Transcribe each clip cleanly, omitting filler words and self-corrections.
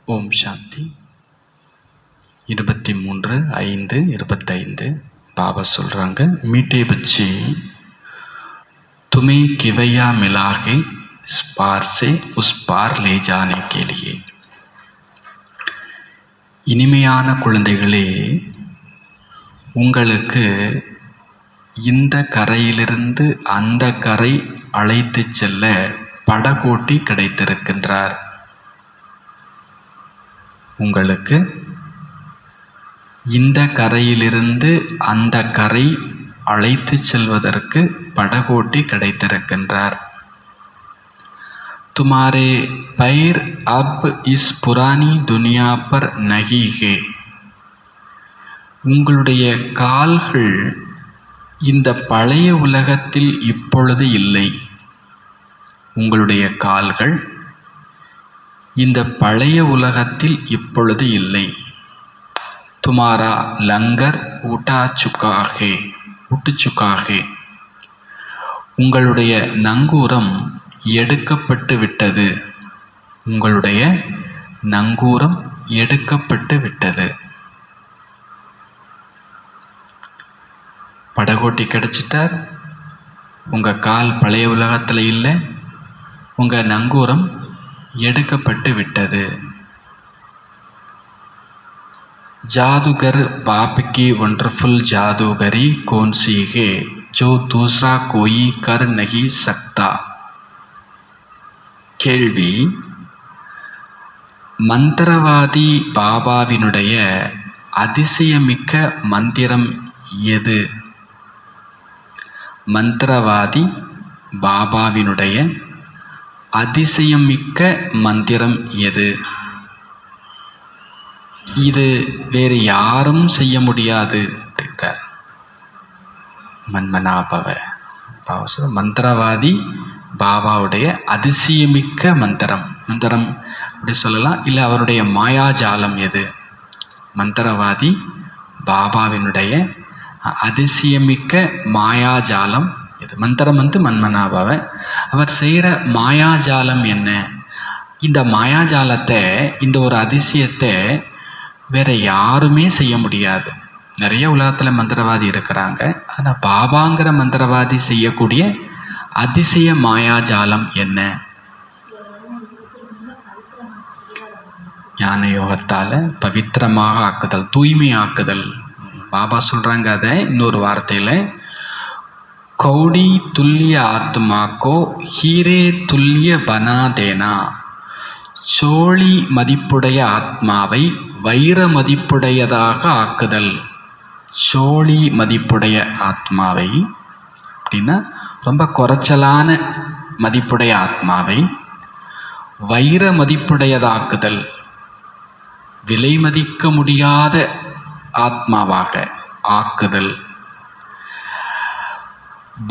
ஓம் சாந்தி. 23/5/25 பாபா சொல்கிறாங்க, மீட்டே பச்சி तुम्हें किवैया मिला है इस पार से उस पार ले जाने के लिए. இனிமையான குழந்தைகளே, உங்களுக்கு இந்த கரையிலிருந்து அந்த கரை அழைத்து செல்ல படகோட்டி கிடைத்திருக்கின்றார். உங்களுக்கு இந்த கரையிலிருந்து அந்த கரை அழைத்து செல்வதற்கு படகோட்டி கிடைத்திருக்கின்றார். तुम्हारे पैर अब इस पुरानी दुनिया पर नहीं है. உங்களுடைய கால்கள் இந்த பழைய உலகத்தில் இப்பொழுது இல்லை. உங்களுடைய கால்கள் இந்த பழைய உலகத்தில் இப்பொழுது இல்லை. तुम्हारा लंगर उठ चुका है. உங்களுடைய நங்கூரம் எடுக்கப்பட்டு விட்டது. உங்களுடைய நங்கூரம் எடுக்கப்பட்டு விட்டது. படகோட்டி கிடைச்சிட்டார். உங்கள் கால் பழைய உலகத்தில் இல்லை. உங்கள் நங்கூரம் எடுக்கப்பட்டு விட்டது. जादूगर बाप की वंडरफुल जादूगरी कौन सी है जो दूसरा कोई कर नहीं सकता. கேள்வி, மந்திரவாதி பாபாவினுடைய அதிசயமிக்க மந்திரம் எது? மந்திரவாதி பாபாவினுடைய அதிசயமிக்க மந்திரம் எது? இது வேறு யாரும் செய்ய முடியாது அப்படின்றார். மன்மனாபவ பாபா சொல்ற மந்திரவாதி பாபாவுடைய அதிசயமிக்க மந்திரம் அப்படி சொல்லலாம். இல்லை அவருடைய மாயாஜாலம் எது? மந்திரவாதி பாபாவினுடைய அதிசயமிக்க மாயாஜாலம் எது? மந்திரம் மன்மனாபவ. அவர் செய்கிற மாயாஜாலம் என்ன? இந்த மாயாஜாலத்தை, இந்த ஒரு அதிசயத்தை வேற யாருமே செய்ய முடியாது. நிறைய உலகத்தில் மந்திரவாதி இருக்கிறாங்க. ஆனால் பாபாங்கிற மந்திரவாதி செய்யக்கூடிய அதிசய மாயாஜாலம் என்ன? ஞான யோகத்தால் பவித்திரமாக ஆக்குதல், தூய்மை ஆக்குதல். பாபா சொல்கிறாங்க அதை இன்னொரு வார்த்தையில், கௌடி துல்லிய ஆத்மாக்கோ ஹீரே துல்லிய பனா தேனா. சோழி மதிப்புடைய ஆத்மாவை வைர மதிப்புடையதாக ஆக்குதல். சோழி மதிப்புடைய ஆத்மாவை அப்படின்னா ரொம்ப குறைச்சலான மதிப்புடைய ஆத்மாவை வைர மதிப்புடையதாக்குதல். விலை மதிக்க முடியாத ஆத்மாவாக ஆக்குதல்.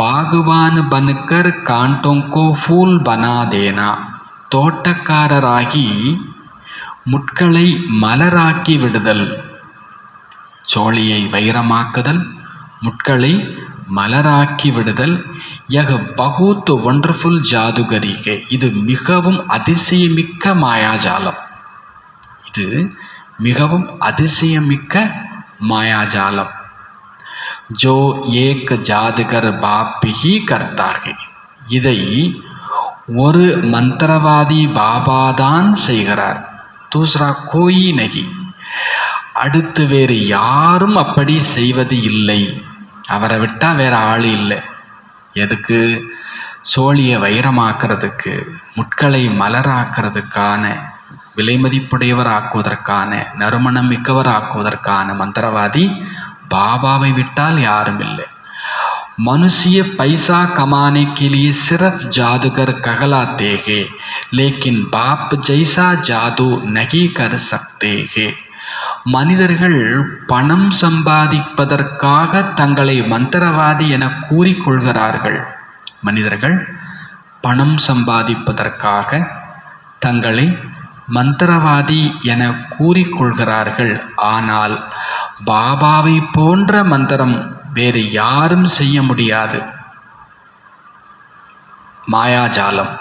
பாகுவான் பன்கர் காண்டோங்கோ ஃபூல் பனா தேனா. தோட்டக்காரராகி முட்களை மலராக்கி விடுதல். சோழியை வைரமாக்குதல், முட்களை மலராக்கி விடுதல். யக பகுத் ஒண்டர்ஃபுல் ஜாதுகரிகே. இது மிகவும் அதிசயமிக்க மாயாஜாலம். இது மிகவும் அதிசயமிக்க மாயாஜாலம். ஜோ ஏக் ஜாதுகர் பாப் ஹி கர்த்தாகே. இதை ஒரு மந்திரவாதி பாபாதான் செய்கிறார். தூசரா கோயி நகி. அடுத்து வேறு யாரும் அப்படி செய்வது இல்லை. அவரை விட்டால் வேறு ஆள் இல்லை. எதுக்கு? சோழியை வைரமாக்குறதுக்கு, முட்களை மலராக்கிறதுக்கான, விலை மதிப்புடையவர் ஆக்குவதற்கான, நறுமணம் மிக்கவர் ஆக்குவதற்கான மந்திரவாதி பாபாவை விட்டால் யாரும் இல்லை. मनुष्य पैसा कमाने के लिए सिर्फ जादूगर कहलाते हैं, लेकिन बाप जैसा जादू नहीं कर सकते हैं. மனிதர்கள் பணம் சம்பாதிப்பதற்காக தங்களை மந்திரவாதி என கூறிக்கொள்கிறார்கள். மனிதர்கள் பணம் சம்பாதிப்பதற்காக தங்களை மந்திரவாதி என கூறிக்கொள்கிறார்கள். ஆனால் பாபாவை போன்ற மந்திரம் வேறு யாரும் செய்ய முடியாது. மாயாஜாலம்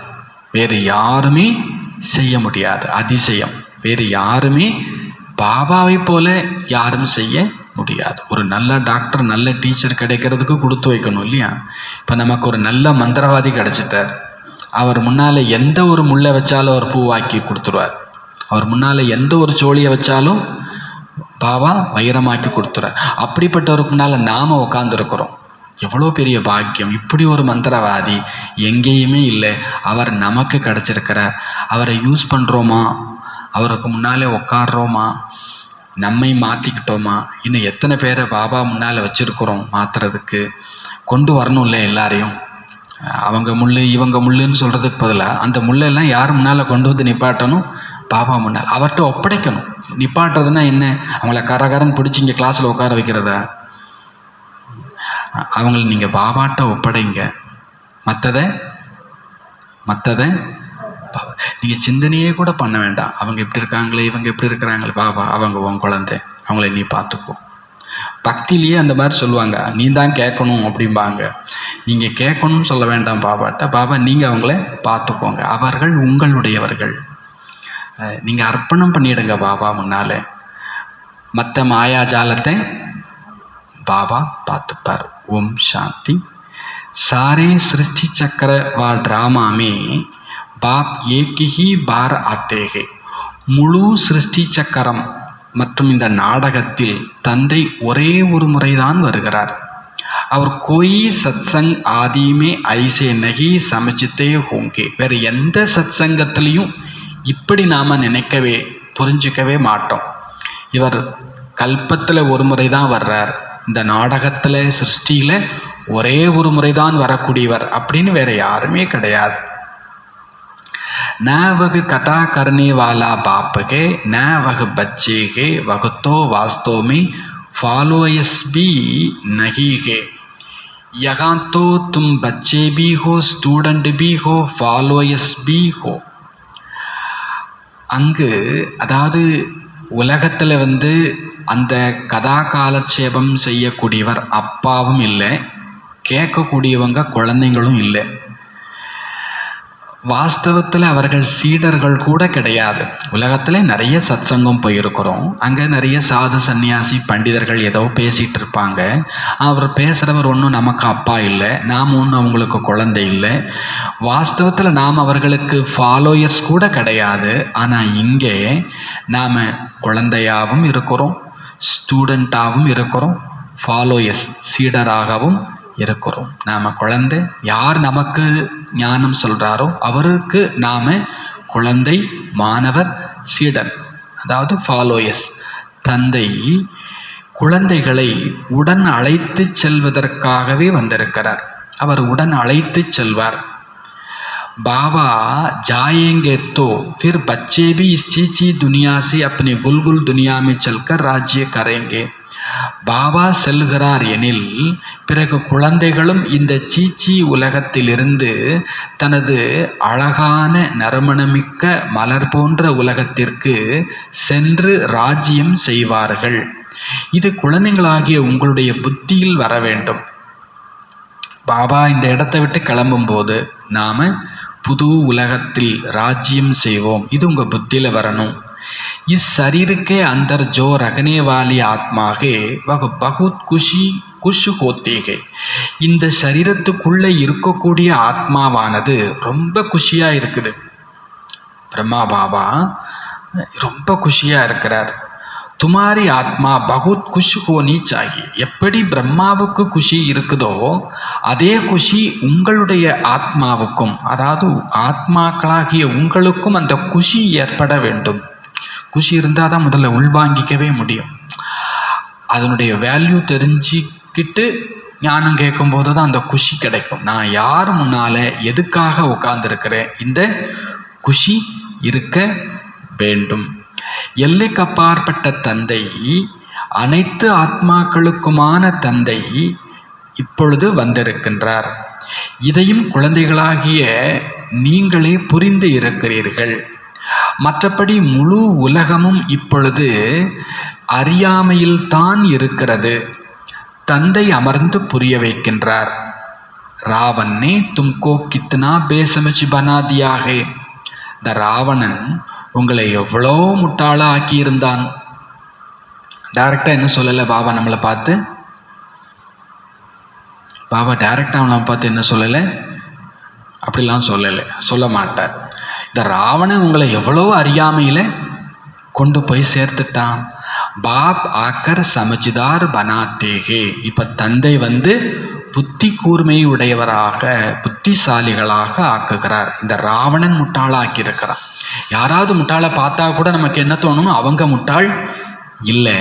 வேறு யாருமே செய்ய முடியாது. அதிசயம் வேறு யாருமே பாபாவை போல யாரும் செய்ய முடியாது. ஒரு நல்ல டாக்டர், நல்ல டீச்சர் கிடைக்கிறதுக்கு கொடுத்து வைக்கணும் இல்லையா? இப்போ நமக்கு ஒரு நல்ல மந்திரவாதி கிடைச்சிட்டார். அவர் முன்னால் எந்த ஒரு முள்ளை வச்சாலும் அவர் பூவாக்கி கொடுத்துருவார். அவர் முன்னால் எந்த ஒரு சோழியை வச்சாலும் பாபா வைரமாக்கி கொடுத்துறார். அப்படிப்பட்டவருக்கு முன்னால் நாம் உட்காந்துருக்கிறோம். எவ்வளோ பெரிய பாக்கியம்! இப்படி ஒரு மந்திரவாதி எங்கேயுமே இல்லை. அவர் நமக்கு கிடச்சிருக்கிறார். அவரை யூஸ் பண்ணுறோமா? அவருக்கு முன்னாலே உட்காடுறோமா? நம்மை மாற்றிக்கிட்டோமா? இன்னும் எத்தனை பேரை பாபா முன்னால் வச்சுருக்குறோம் மாற்றுறதுக்கு? கொண்டு வரணும்ல எல்லாரையும். அவங்க முள் இவங்க முள்ளுன்னு சொல்கிறதுக்கு பதிலாக அந்த முள்ளெல்லாம் யார் முன்னால் கொண்டு வந்து நிப்பாட்டணும்? பாபா முன்னால் அவர்கிட்ட ஒப்படைக்கணும். நிப்பாட்டுறதுன்னா என்ன? அவங்கள கரகரன்னு பிடிச்சி இங்கே கிளாஸில் உட்கார வைக்கிறதா? அவங்கள நீங்கள் பாபாட்ட ஒப்படைங்க. மற்றதை நீங்கள் சிந்தனையே கூட பண்ண வேண்டாம். அவங்க எப்படி இருக்காங்களே, இவங்க எப்படி இருக்கிறாங்களே, பாபா அவங்க உன் குழந்தை, அவங்கள நீ பார்த்துக்கோ. பக்தியிலேயே அந்த மாதிரி சொல்லுவாங்க, நீ தான் கேட்கணும் அப்படிம்பாங்க. நீங்கள் கேட்கணும்னு சொல்ல வேண்டாம் பாபாட்ட. பாபா நீங்கள் அவங்கள பார்த்துக்கோங்க, அவர்கள் உங்களுடையவர்கள். நீங்கள் அர்ப்பணம் பண்ணிடுங்க பாபா முன்னால். மற்ற மாயாஜாலத்தை बाबा பார்த்துப்பார். ओम शांति। सारे सृष्टि चक्र व ड्रामा में बाप एक ही बार आते हैं। முழு சிருஷ்டி சக்கரம் மற்றும் இந்த நாடகத்தில் தந்தை ஒரே ஒரு முறைதான் வருகிறார். அவர் கோயி சத்சங் ஆதிமே ஐசே நகி சமச்சித்தே ஹோங்கே. வேறு எந்த சத்சங்கத்திலையும் இப்படி நாம் நினைக்கவே புரிஞ்சிக்கவே மாட்டோம். இவர் கல்பத்தில் ஒரு முறை தான் வர்றார். இந்த நாடகத்தில் சிருஷ்டியில் ஒரே ஒரு முறை தான் வரக்கூடியவர் அப்படின்னு வேறு யாருமே கிடையாது. न वह कथा करने वाला बाप है, न वह बच्चे है, वह तो वास्तव में फॉलोअर्स भी नहीं है। यहाँ तो तुम बच्चे भी हो, स्टूडेंट भी हो, फॉलोअर्स भी हो। அங்கு அதாவது உலகத்தில் அந்த கதா காலட்சேபம் செய்யக்கூடியவர் அப்பாவும் இல்லை, கேட்கக்கூடியவங்க குழந்தைங்களும் இல்லை. வாஸ்தவத்தில் அவர்கள் சீடர்கள் கூட கிடையாது. உலகத்தில் நிறைய சத்சங்கம் போயிருக்கிறோம். அங்கே நிறைய சாது சன்னியாசி பண்டிதர்கள் ஏதோ பேசிகிட்டு இருப்பாங்க. அவர் பேசுகிறவர் ஒன்றும் நமக்கு அப்பா இல்லை, நாம் ஒன்றும் அவங்களுக்கு குழந்தை இல்லை. வாஸ்தவத்தில் நாம் அவர்களுக்கு ஃபாலோயர்ஸ் கூட கிடையாது. ஆனால் இங்கே நாம் குழந்தையாகவும் இருக்கிறோம், ஸ்டூடெண்ட்டாகவும் இருக்கிறோம், ஃபாலோயர்ஸ் சீடராகவும் இருக்கிறோம். நாம் குழந்தை, யார் நமக்கு ஞானம் சொல்கிறாரோ அவருக்கு நாம் குழந்தை, மாணவர், சீடன், அதாவது ஃபாலோயர்ஸ். தந்தை குழந்தைகளை உடன் அழைத்து செல்வதற்காகவே வந்திருக்கிறார். அவர் உடன் அழைத்து செல்வார். बाबा जाएंगे तो फिर बच्चे भी इस चीची दुनिया से अपने गुलगुल दुनिया में चलकर राज्य करेंगे. பாபா செல்கிறார் எனில் பிறகு குழந்தைகளும் இந்த சீச்சி உலகத்திலிருந்து தனது அழகான நறுமணமிக்க மலர் போன்ற உலகத்திற்கு சென்று ராஜ்யம் செய்வார்கள். இது குழந்தைகளாகிய உங்களுடைய புத்தியில் வர வேண்டும். பாபா இந்த இடத்தை விட்டு கிளம்பும்போது நாம் புது உலகத்தில் ராஜ்யம் செய்வோம், இது உங்கள் புத்தியில் வரணும். இஸ் शरीरके अंदर जो रखने वाली आत्मा है वह बहुत खुश होती है. இந்த சரீரத்துக்குள்ளே இருக்கக்கூடிய ஆத்மாவானது ரொம்ப குஷியாக இருக்குது. பிரம்மா பாபா ரொம்ப குஷியாக இருக்கிறார். துமாரி ஆத்மா பகுத் குஷ் ஹோனி சாஹியே. எப்படி பிரம்மாவுக்கு குஷி இருக்குதோ அதே குஷி உங்களுடைய ஆத்மாவுக்கும், அதாவது ஆத்மாக்களாகிய உங்களுக்கும் அந்த குஷி ஏற்பட வேண்டும். குஷி இருந்தால் தான் முதல்ல உள்வாங்கிக்கவே முடியும். அதனுடைய வேல்யூ தெரிஞ்சிக்கிட்டு ஞானம் கேட்கும்போது தான் அந்த குஷி கிடைக்கும். நான் யார் முன்னால் எதுக்காக உட்கார்ந்துருக்கிறேன், இந்த குஷி இருக்க வேண்டும். எல்லைக்கு அப்பாற்பட்ட தந்தை, அனைத்து ஆத்மாக்களுக்குமான தந்தை இப்பொழுது வந்திருக்கின்றார். இதையும் குழந்தைகளாகிய நீங்களே புரிந்து இருக்கிறீர்கள். மற்றபடி முழு உலகமும் இப்பொழுது அறியாமையில் தான் இருக்கிறது. தந்தை அமர்ந்து புரிய வைக்கின்றார். ராவணே தும்கோ கித்னா பேசமச் பனா தியா ஹை. இந்த ராவணன் உங்களை எவ்வளோ முட்டாளா ஆக்கியிருந்தான். டைரக்டாக என்ன சொல்லலை பாபா நம்மளை பார்த்து, பாபா டைரக்டாக நம்மளை பார்த்து என்ன சொல்லலை, அப்படிலாம் சொல்லலை, சொல்ல மாட்டார். இந்த ராவணன் உங்களை எவ்வளோ அறியாமையில் கொண்டு போய் சேர்த்துட்டான். பாப் ஆக்கர் சமஜ்தார் பனாத்தேகே. இப்போ தந்தை புத்தி கூர்மை உடையவராக, புத்திசாலிகளாக ஆக்குகிறார். இந்த ராவணன் முட்டாளாக்கி இருக்கிறான். யாராவது முட்டாளை பார்த்தா கூட நமக்கு என்ன தோணும், அவங்க முட்டாள் இல்லை,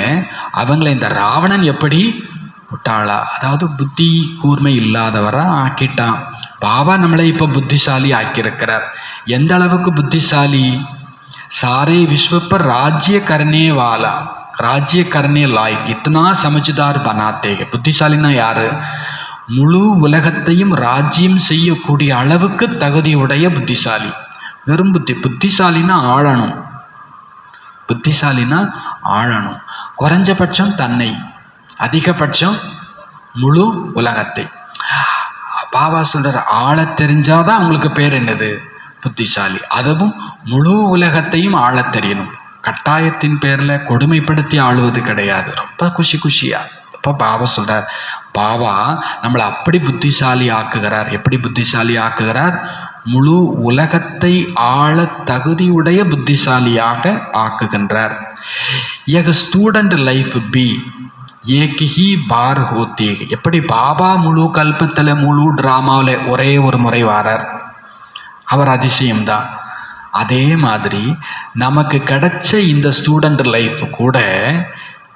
அவங்கள இந்த ராவணன் எப்படி முட்டாளா, அதாவது புத்தி கூர்மை இல்லாதவரா ஆக்கிட்டான். பாபா நம்மளை இப்போ புத்திசாலி ஆக்கியிருக்கிறார். எந்த அளவுக்கு புத்திசாலி, सारे विश्व पर राज्य करने वाला, राज्य करने लायक इतना समझदार बनाते हैं. புத்திசாலினா யாரு, முழு உலகத்தையும் ராஜ்யம் செய்யக்கூடிய அளவுக்கு தகுதியுடைய புத்திசாலி. வெறும் புத்திசாலினா ஆளணும், புத்திசாலினா ஆளணும். குறைஞ்சபட்சம் தன்னை, அதிகபட்சம் முழு உலகத்தை. பாபா சொல்றார், ஆள தெரிஞ்சாதான் அவங்களுக்கு பேர் என்னது, புத்திசாலி. அதுவும் முழு உலகத்தையும் ஆளத் தெரியணும். கட்டாயத்தின் பேரில் கொடுமைப்படுத்தி ஆளுவது கிடையாது. ரொம்ப குஷியா. இப்போ பாபா சொல்கிறார், பாபா நம்மளை அப்படி புத்திசாலி ஆக்குகிறார். எப்படி புத்திசாலி ஆக்குகிறார், முழு உலகத்தை ஆள தகுதியுடைய புத்திசாலியாக ஆக்குகின்றார். ஏக ஸ்டூடெண்ட் லைஃப் பி ஏக் ஹி பார் ஹோத்தி. எப்படி பாபா முழு கல்பத்தில், முழு ட்ராமாவில் ஒரே ஒரு முறை வாரார், அவர் அதிசயம்தான். அதே மாதிரி நமக்கு கிடைச்ச இந்த ஸ்டூடெண்ட் லைஃப் கூட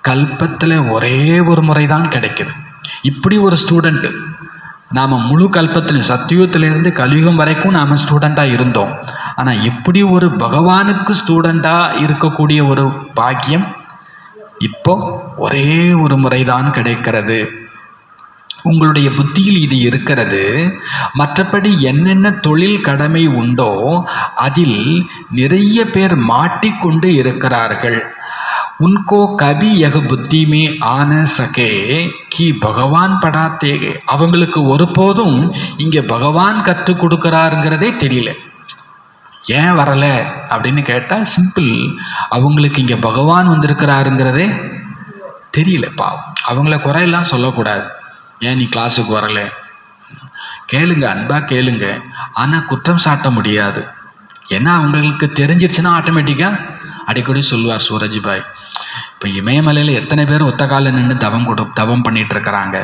கல்பத்தில் ஒரே ஒரு முறை தான் கிடைக்குது. இப்படி ஒரு ஸ்டூடெண்ட்டு நாம் முழு கல்பத்திலும், சத்தியுகத்திலேருந்து கலியுகம் வரைக்கும் நாம் ஸ்டூடெண்ட்டாக இருந்தோம். ஆனால் இப்படி ஒரு பகவானுக்கு ஸ்டூடெண்ட்டாக இருக்கக்கூடிய ஒரு பாக்கியம் இப்போ ஒரே ஒரு முறை தான் கிடைக்கிறது. உங்களுடைய புத்தியில் இது இருக்கிறது. மற்றபடி என்னென்ன தொழில் கடமை உண்டோ அதில் நிறைய பேர் மாட்டிக்கொண்டு இருக்கிறார்கள். உன்கோ கபி யக புத்தி மே ஆன சகே கி பகவான் படாத்தே. அவங்களுக்கு ஒருபோதும் இங்கே பகவான் கற்றுக் கொடுக்குறாருங்கிறதே தெரியல. ஏன் வரலை அப்படின்னு கேட்டால் சிம்பிள், அவங்களுக்கு இங்கே பகவான் வந்திருக்கிறாருங்கிறதே தெரியலப்பா. அவங்கள குறையெல்லாம் சொல்லக்கூடாது. ஏன் நீ கிளாஸுக்கு வரலை, கேளுங்க, அன்பாக கேளுங்க. ஆனால் குற்றம் சாட்ட முடியாது. ஏன்னா அவங்களுக்கு தெரிஞ்சிருச்சுன்னா ஆட்டோமேட்டிக்காக அடிக்கடி சொல்லுவார் சூரஜ்பாய். இப்போ இமயமலையில் எத்தனை பேர் ஒத்த காலில் நின்று தவம் பண்ணிகிட்டு இருக்கிறாங்க,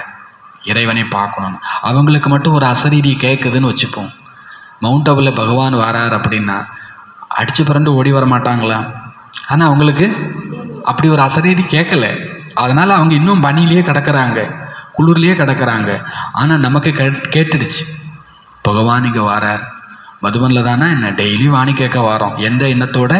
இறைவனை பார்க்கணும். அவங்களுக்கு மட்டும் ஒரு அசரீரி கேட்குதுன்னு வச்சுப்போம். மவுண்ட் அபுவில் பகவான் வரார் அப்படின்னா அடித்து பிறண்டு ஓடி வர மாட்டாங்களா? ஆனால் அவங்களுக்கு அப்படி ஒரு அசரீரி கேட்கலை. அதனால் அவங்க இன்னும் பனியிலேயே கிடக்கிறாங்க, குளிர்லேயே கிடக்கிறாங்க. ஆனால் நமக்கு கேட்டுடுச்சு, பகவான் இங்கே வாரார். மதுபனில் தானே என்ன டெய்லி வாணி கேட்க வரோம். எந்த எண்ணத்தோட,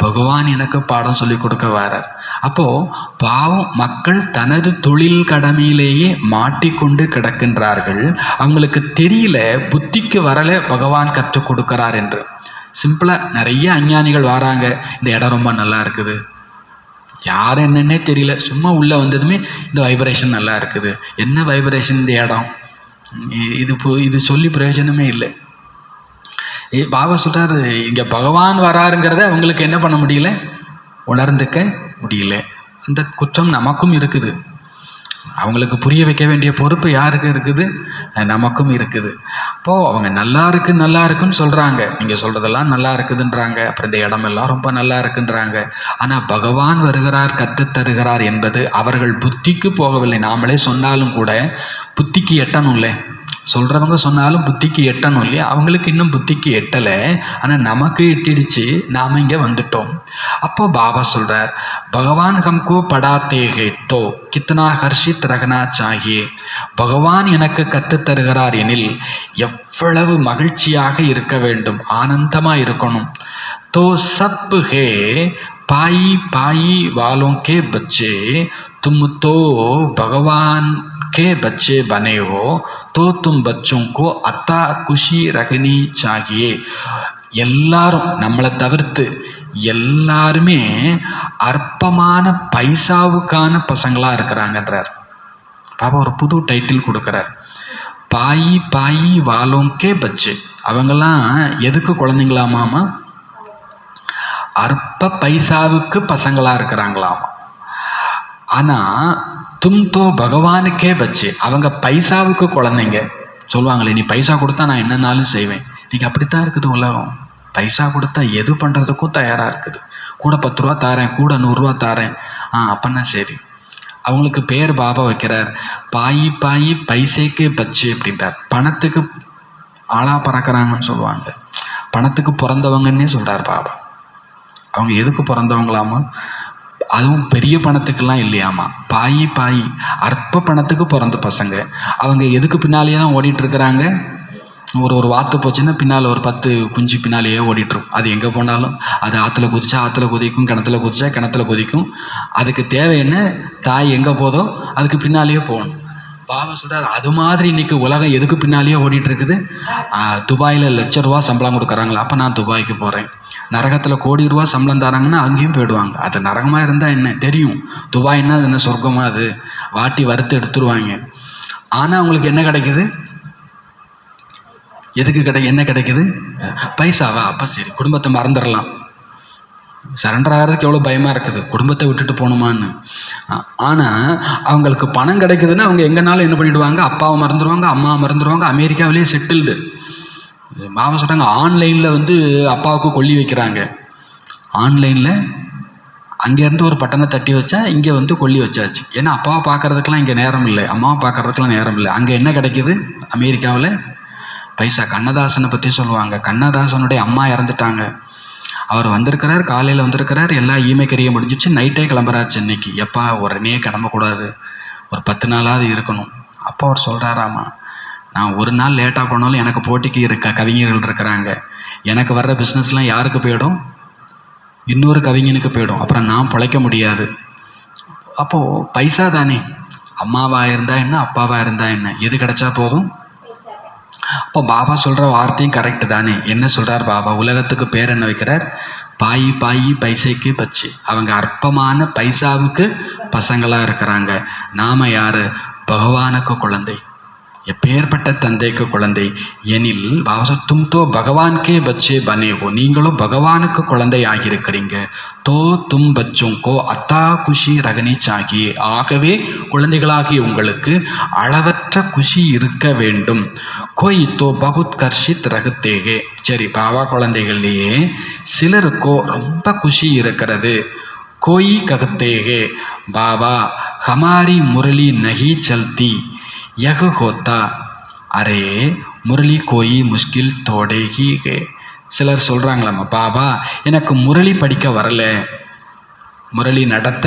பகவான் எனக்கு பாடம் சொல்லி கொடுக்க வரார். அப்போது பாவம் மக்கள் தனது தொழில் கடமையிலேயே மாட்டிக்கொண்டு கிடக்கின்றார்கள். அவங்களுக்கு தெரியல, புத்திக்கு வரலை பகவான் கற்றுக் கொடுக்கிறார் என்று. சிம்பிளாக நிறைய அஞ்ஞானிகள் வராங்க, இந்த இடம் ரொம்ப நல்லா இருக்குது, யார் என்னன்னே தெரியல, சும்மா உள்ளே வந்ததுமே இந்த வைப்ரேஷன் நல்லா இருக்குது. என்ன வைப்ரேஷன் இந்த இடம், இது சொல்லி பிரயோஜனமே இல்லை. பாபா சொல்கிறார், இங்கே பகவான் வராருங்கிறத அவங்களுக்கு என்ன பண்ண முடியல, உணர்ந்துக்க முடியல. அந்த குற்றம் நமக்கும் இருக்குது. அவங்களுக்கு புரிய வைக்க வேண்டிய பொறுப்பு யாருக்கு இருக்குது, நமக்கும் இருக்குது. அப்போது அவங்க நல்லா இருக்குன்னு சொல்கிறாங்க, நீங்கள் சொல்கிறதெல்லாம் நல்லா இருக்குதுன்றாங்க, அப்புறம் இந்த இடமெல்லாம் ரொம்ப நல்லா இருக்குன்றாங்க. ஆனால் பகவான் வருகிறார், கற்றுத்தருகிறார் என்பது அவர்கள் புத்திக்கு போகவில்லை. நாமளே சொன்னாலும் கூட புத்திக்கு எட்டணும்ல, சொல்கிறவங்க சொன்னாலும் புத்திக்கு எட்டணும் இல்லையா? அவங்களுக்கு இன்னும் புத்திக்கு எட்டலை, ஆனால் நமக்கு எட்டிடுச்சு, நாம் இங்கே வந்துட்டோம். அப்போ பாபா சொல்கிறார், பகவான் ஹம்கோ படாத்தே ஹே தோ கித்னா ஹர்ஷித் ரகனா சாகியே. பகவான் எனக்கு கற்றுத்தருகிறார் எனில் எவ்வளவு மகிழ்ச்சியாக இருக்க வேண்டும், ஆனந்தமாக இருக்கணும். தோ சப் ஹே பாயி பாயி வாலோं के बच्चे, तुम तो भगवान के बच्चे बने हो, तो तुम बच्चों को अता खुशी रखनी चाहिए. எல்லாரும் நம்மளை தவிர்த்து எல்லாருமே அற்பமான பைசாவுக்கான பசங்களாக இருக்கிறாங்கன்றார் பாபா. ஒரு புது டைட்டில் கொடுக்குறார், பாயி பாயி வாலோங்கே பச்சு. அவங்கெல்லாம் எதுக்கு குழந்தைங்களாமாமா? அற்ப பைசாவுக்கு பசங்களா இருக்கிறாங்களாமா. ஆனா தும் தோ பகவானுக்கே பச்சு, அவங்க பைசாவுக்கு குழந்தைங்க. சொல்லுவாங்களே, நீ பைசா கொடுத்தா நான் என்னன்னாலும் செய்வேன். இன்னைக்கு அப்படித்தான் இருக்குது உலகம். பைசா கொடுத்தா எது பண்றதுக்கும் தயாரா இருக்குது. கூட 10 ரூபா தாரேன், கூட 100 ரூபா தாரேன், அப்பன்னா சரி. அவங்களுக்கு பேர் பாபா வைக்கிறார், பாயி பாயி பைசைக்கே பச்சு அப்படின்றார். பணத்துக்கு ஆளா பறக்கிறாங்கன்னு சொல்லுவாங்க. பணத்துக்கு பிறந்தவங்கன்னே சொல்றார் பாபா. அவங்க எதுக்கு பிறந்தவங்களாமா? அதுவும் பெரிய பணத்துக்கெல்லாம் இல்லையாமா. பாயி பாயி அற்ப பணத்துக்கு பிறந்த பசங்க. அவங்க எதுக்கு பின்னாலேயே தான் ஓடிட்டு இருக்கிறாங்க? ஒரு வாத்து போச்சுன்னா பின்னால் ஒரு 10 குஞ்சு பின்னாலேயே ஓடிட்டுரும். அது எங்கே போனாலும் அது ஆற்றுல குதிச்சா ஆற்றுல குதிக்கும், கிணத்துல குதிச்சா கிணத்துல குதிக்கும். அதுக்கு தேவை என்ன? தாய் எங்கே போதோ அதுக்கு பின்னாலேயே போகணும். பாபா சொல்கிறார், அது மாதிரி இன்னைக்கு உலகம் எதுக்கு பின்னாலேயே ஓடிட்டு இருக்குது? துபாயில் ₹1,00,000 சம்பளம் கொடுக்குறாங்களா, அப்போ நான் துபாய்க்கு போகிறேன். நரகத்தில் கோடி ரூபா சம்பளம் தராங்கன்னா அங்கேயும் போயிடுவாங்க. அது நரகமாக இருந்தால் என்ன தெரியும்? துபாய்னா அது என்ன சொர்க்கமாக? அது வாட்டி வறுத்து எடுத்துருவாங்க. ஆனால் அவங்களுக்கு என்ன கிடைக்குது? எதுக்கு என்ன கிடைக்குது? பைசாவா? அப்போ சரி, குடும்பத்தை மறந்துடலாம். சரண்டர் ஆகிறதுக்கு எவ்வளோ பயமாக இருக்குது, குடும்பத்தை விட்டுட்டு போகணுமான்னு. ஆனால் அவங்களுக்கு பணம் கிடைக்குதுன்னா அவங்க எங்கேனாலும் என்ன பண்ணிவிடுவாங்க? அப்பாவை மறந்துடுவாங்க, அம்மாவை மறந்துடுவாங்க, அமெரிக்காவிலேயே செட்டில்டு. மாமா சொல்கிறாங்க, ஆன்லைனில் அப்பாவுக்கு கொல்லி வைக்கிறாங்க. ஆன்லைனில் அங்கேருந்து ஒரு பட்டனை தட்டி வச்சா இங்கே கொல்லி வச்சாச்சு. ஏன்னா அப்பாவை பார்க்குறதுக்கெலாம் இங்கே நேரம் இல்லை, அம்மாவை பார்க்குறதுக்கெலாம் நேரம் இல்லை. அங்கே என்ன கிடைக்கிது? அமெரிக்காவில் பைசா. கண்ணதாசனை பற்றி சொல்லுவாங்க. கண்ணதாசனுடைய அம்மா இறந்துட்டாங்க. அவர் வந்திருக்கிறார், காலையில் வந்திருக்கிறார், எல்லா ஈமைக்கறியை முடிஞ்சிச்சு, நைட்டே கிளம்புறார் சென்னைக்கு. எப்பா உடனே கிளம்பக்கூடாது, ஒரு 10 நாளாவது இருக்கணும். அப்போ அவர் சொல்கிறாராமா, நான் ஒரு நாள் லேட்டாக போனாலும் எனக்கு போட்டிக்கு கவிஞர்கள் இருக்கிறாங்க. எனக்கு வர்ற பிஸ்னஸ்லாம் யாருக்கு போயிடும்? இன்னொரு கவிஞனுக்கு போயிடும். அப்புறம் நான் பிழைக்க முடியாது. அப்போது பைசா தானே. அம்மாவாக இருந்தால் என்ன, அப்பாவாக இருந்தால் என்ன, எது கிடைச்சா போதும். அப்போ பாபா சொல்கிற வார்த்தையும் கரெக்டு தானே. என்ன சொல்கிறார் பாபா? உலகத்துக்கு பேர் என்ன வைக்கிறார்? பாயி பாயி பைசைக்கு பச்சு. அவங்க அற்பமான பைசாவுக்கு பசங்களாக இருக்கிறாங்க. நாம் யார்? பகவானுக்கு குழந்தை, எப்பேற்பட்ட தந்தைக்கு குழந்தை எனில் பாபா தும் தோ பகவான்கே பச்சே பனேகோ, நீங்களும் பகவானுக்கு குழந்தை ஆகியிருக்கிறீங்க. தோ தும் பச்சோங்கோ அத்தா குஷி ரகனி சாகியே, ஆகவே குழந்தைகளாகி உங்களுக்கு அளவற்ற குஷி இருக்க வேண்டும். கோய் தோ பகுத் கர்ஷித் ரகுத்தேகே. சரி, பாபா குழந்தைகள்லேயே சிலருக்கோ ரொம்ப குஷி இருக்கிறது. கோயி ககத்தேகே பாபா ஹமாரி முரளி நகி சல்தி யக ஹோத்தா, அரே முரளி கோயி முஷ்கில் தோடேகி. சிலர் சொல்கிறாங்களாம்மா, பாபா எனக்கு முரளி படிக்க வரலை, முரளி நடத்த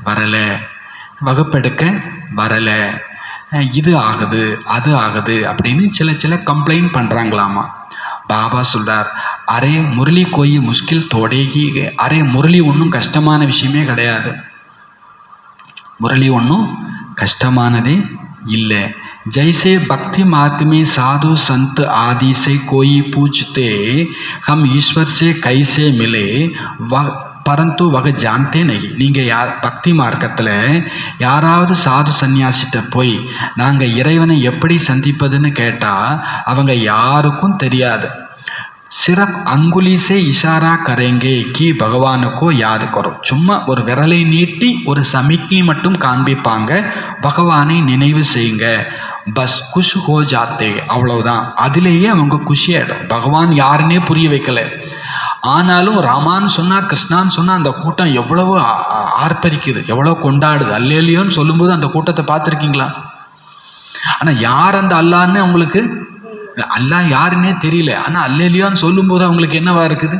வரலை, வகுப்பெடுக்க வரலை, இது ஆகுது அது ஆகுது அப்படின்னு சில கம்ப்ளைண்ட் பண்ணுறாங்களாமா. பாபா சொல்கிறார், அரே முரளி கோயி முஷ்கில் தோடேகி. அரே முரளி ஒன்றும் கஷ்டமான விஷயமே கிடையாது, முரளி ஒன்றும் கஷ்டமானதே இல்லை. जैसे भक्ति मार्ग में साधु संत आदि से कोई पूछते हम ईश्वर से कैसे मिले, பரந்து வகை ஜான்தே நகி. நீங்கள் பக்தி மார்க்கத்தில் யாராவது சாது சந்நியாசிட்ட போய் நாங்கள் இறைவனை எப்படி சந்திப்பதுன்னு கேட்டால் அவங்க யாருக்கும் தெரியாது. சிறப் அங்குலி சே இஷாரா கரேங்கே கி பகவானுக்கோ யாது கரோ. சும்மா ஒரு விரலை நீட்டி ஒரு சமிக்ஞை மட்டும் காண்பிப்பாங்க, பகவானை நினைவு செய்யுங்க, பஸ் குஷ் ஹோ ஜாத்தே, அவ்வளவுதான். அதிலேயே அவங்க குஷியாயிடும். பகவான் யாருன்னே புரிய வைக்கல. ஆனாலும் ராமான்னு சொன்னால் கிருஷ்ணான்னு சொன்னால் அந்த கூட்டம் எவ்வளவு ஆர்ப்பரிக்குது, எவ்வளோ கொண்டாடுது. அல்லேலியோன்னு சொல்லும்போது அந்த கூட்டத்தை பார்த்துருக்கீங்களா? ஆனால் யார் அந்த அல்லான்னு அவங்களுக்கு, அல்லா யாருன்னே தெரியல. ஆனால் அல்லேலியோன்னு சொல்லும்போது அவங்களுக்கு என்னவா இருக்குது?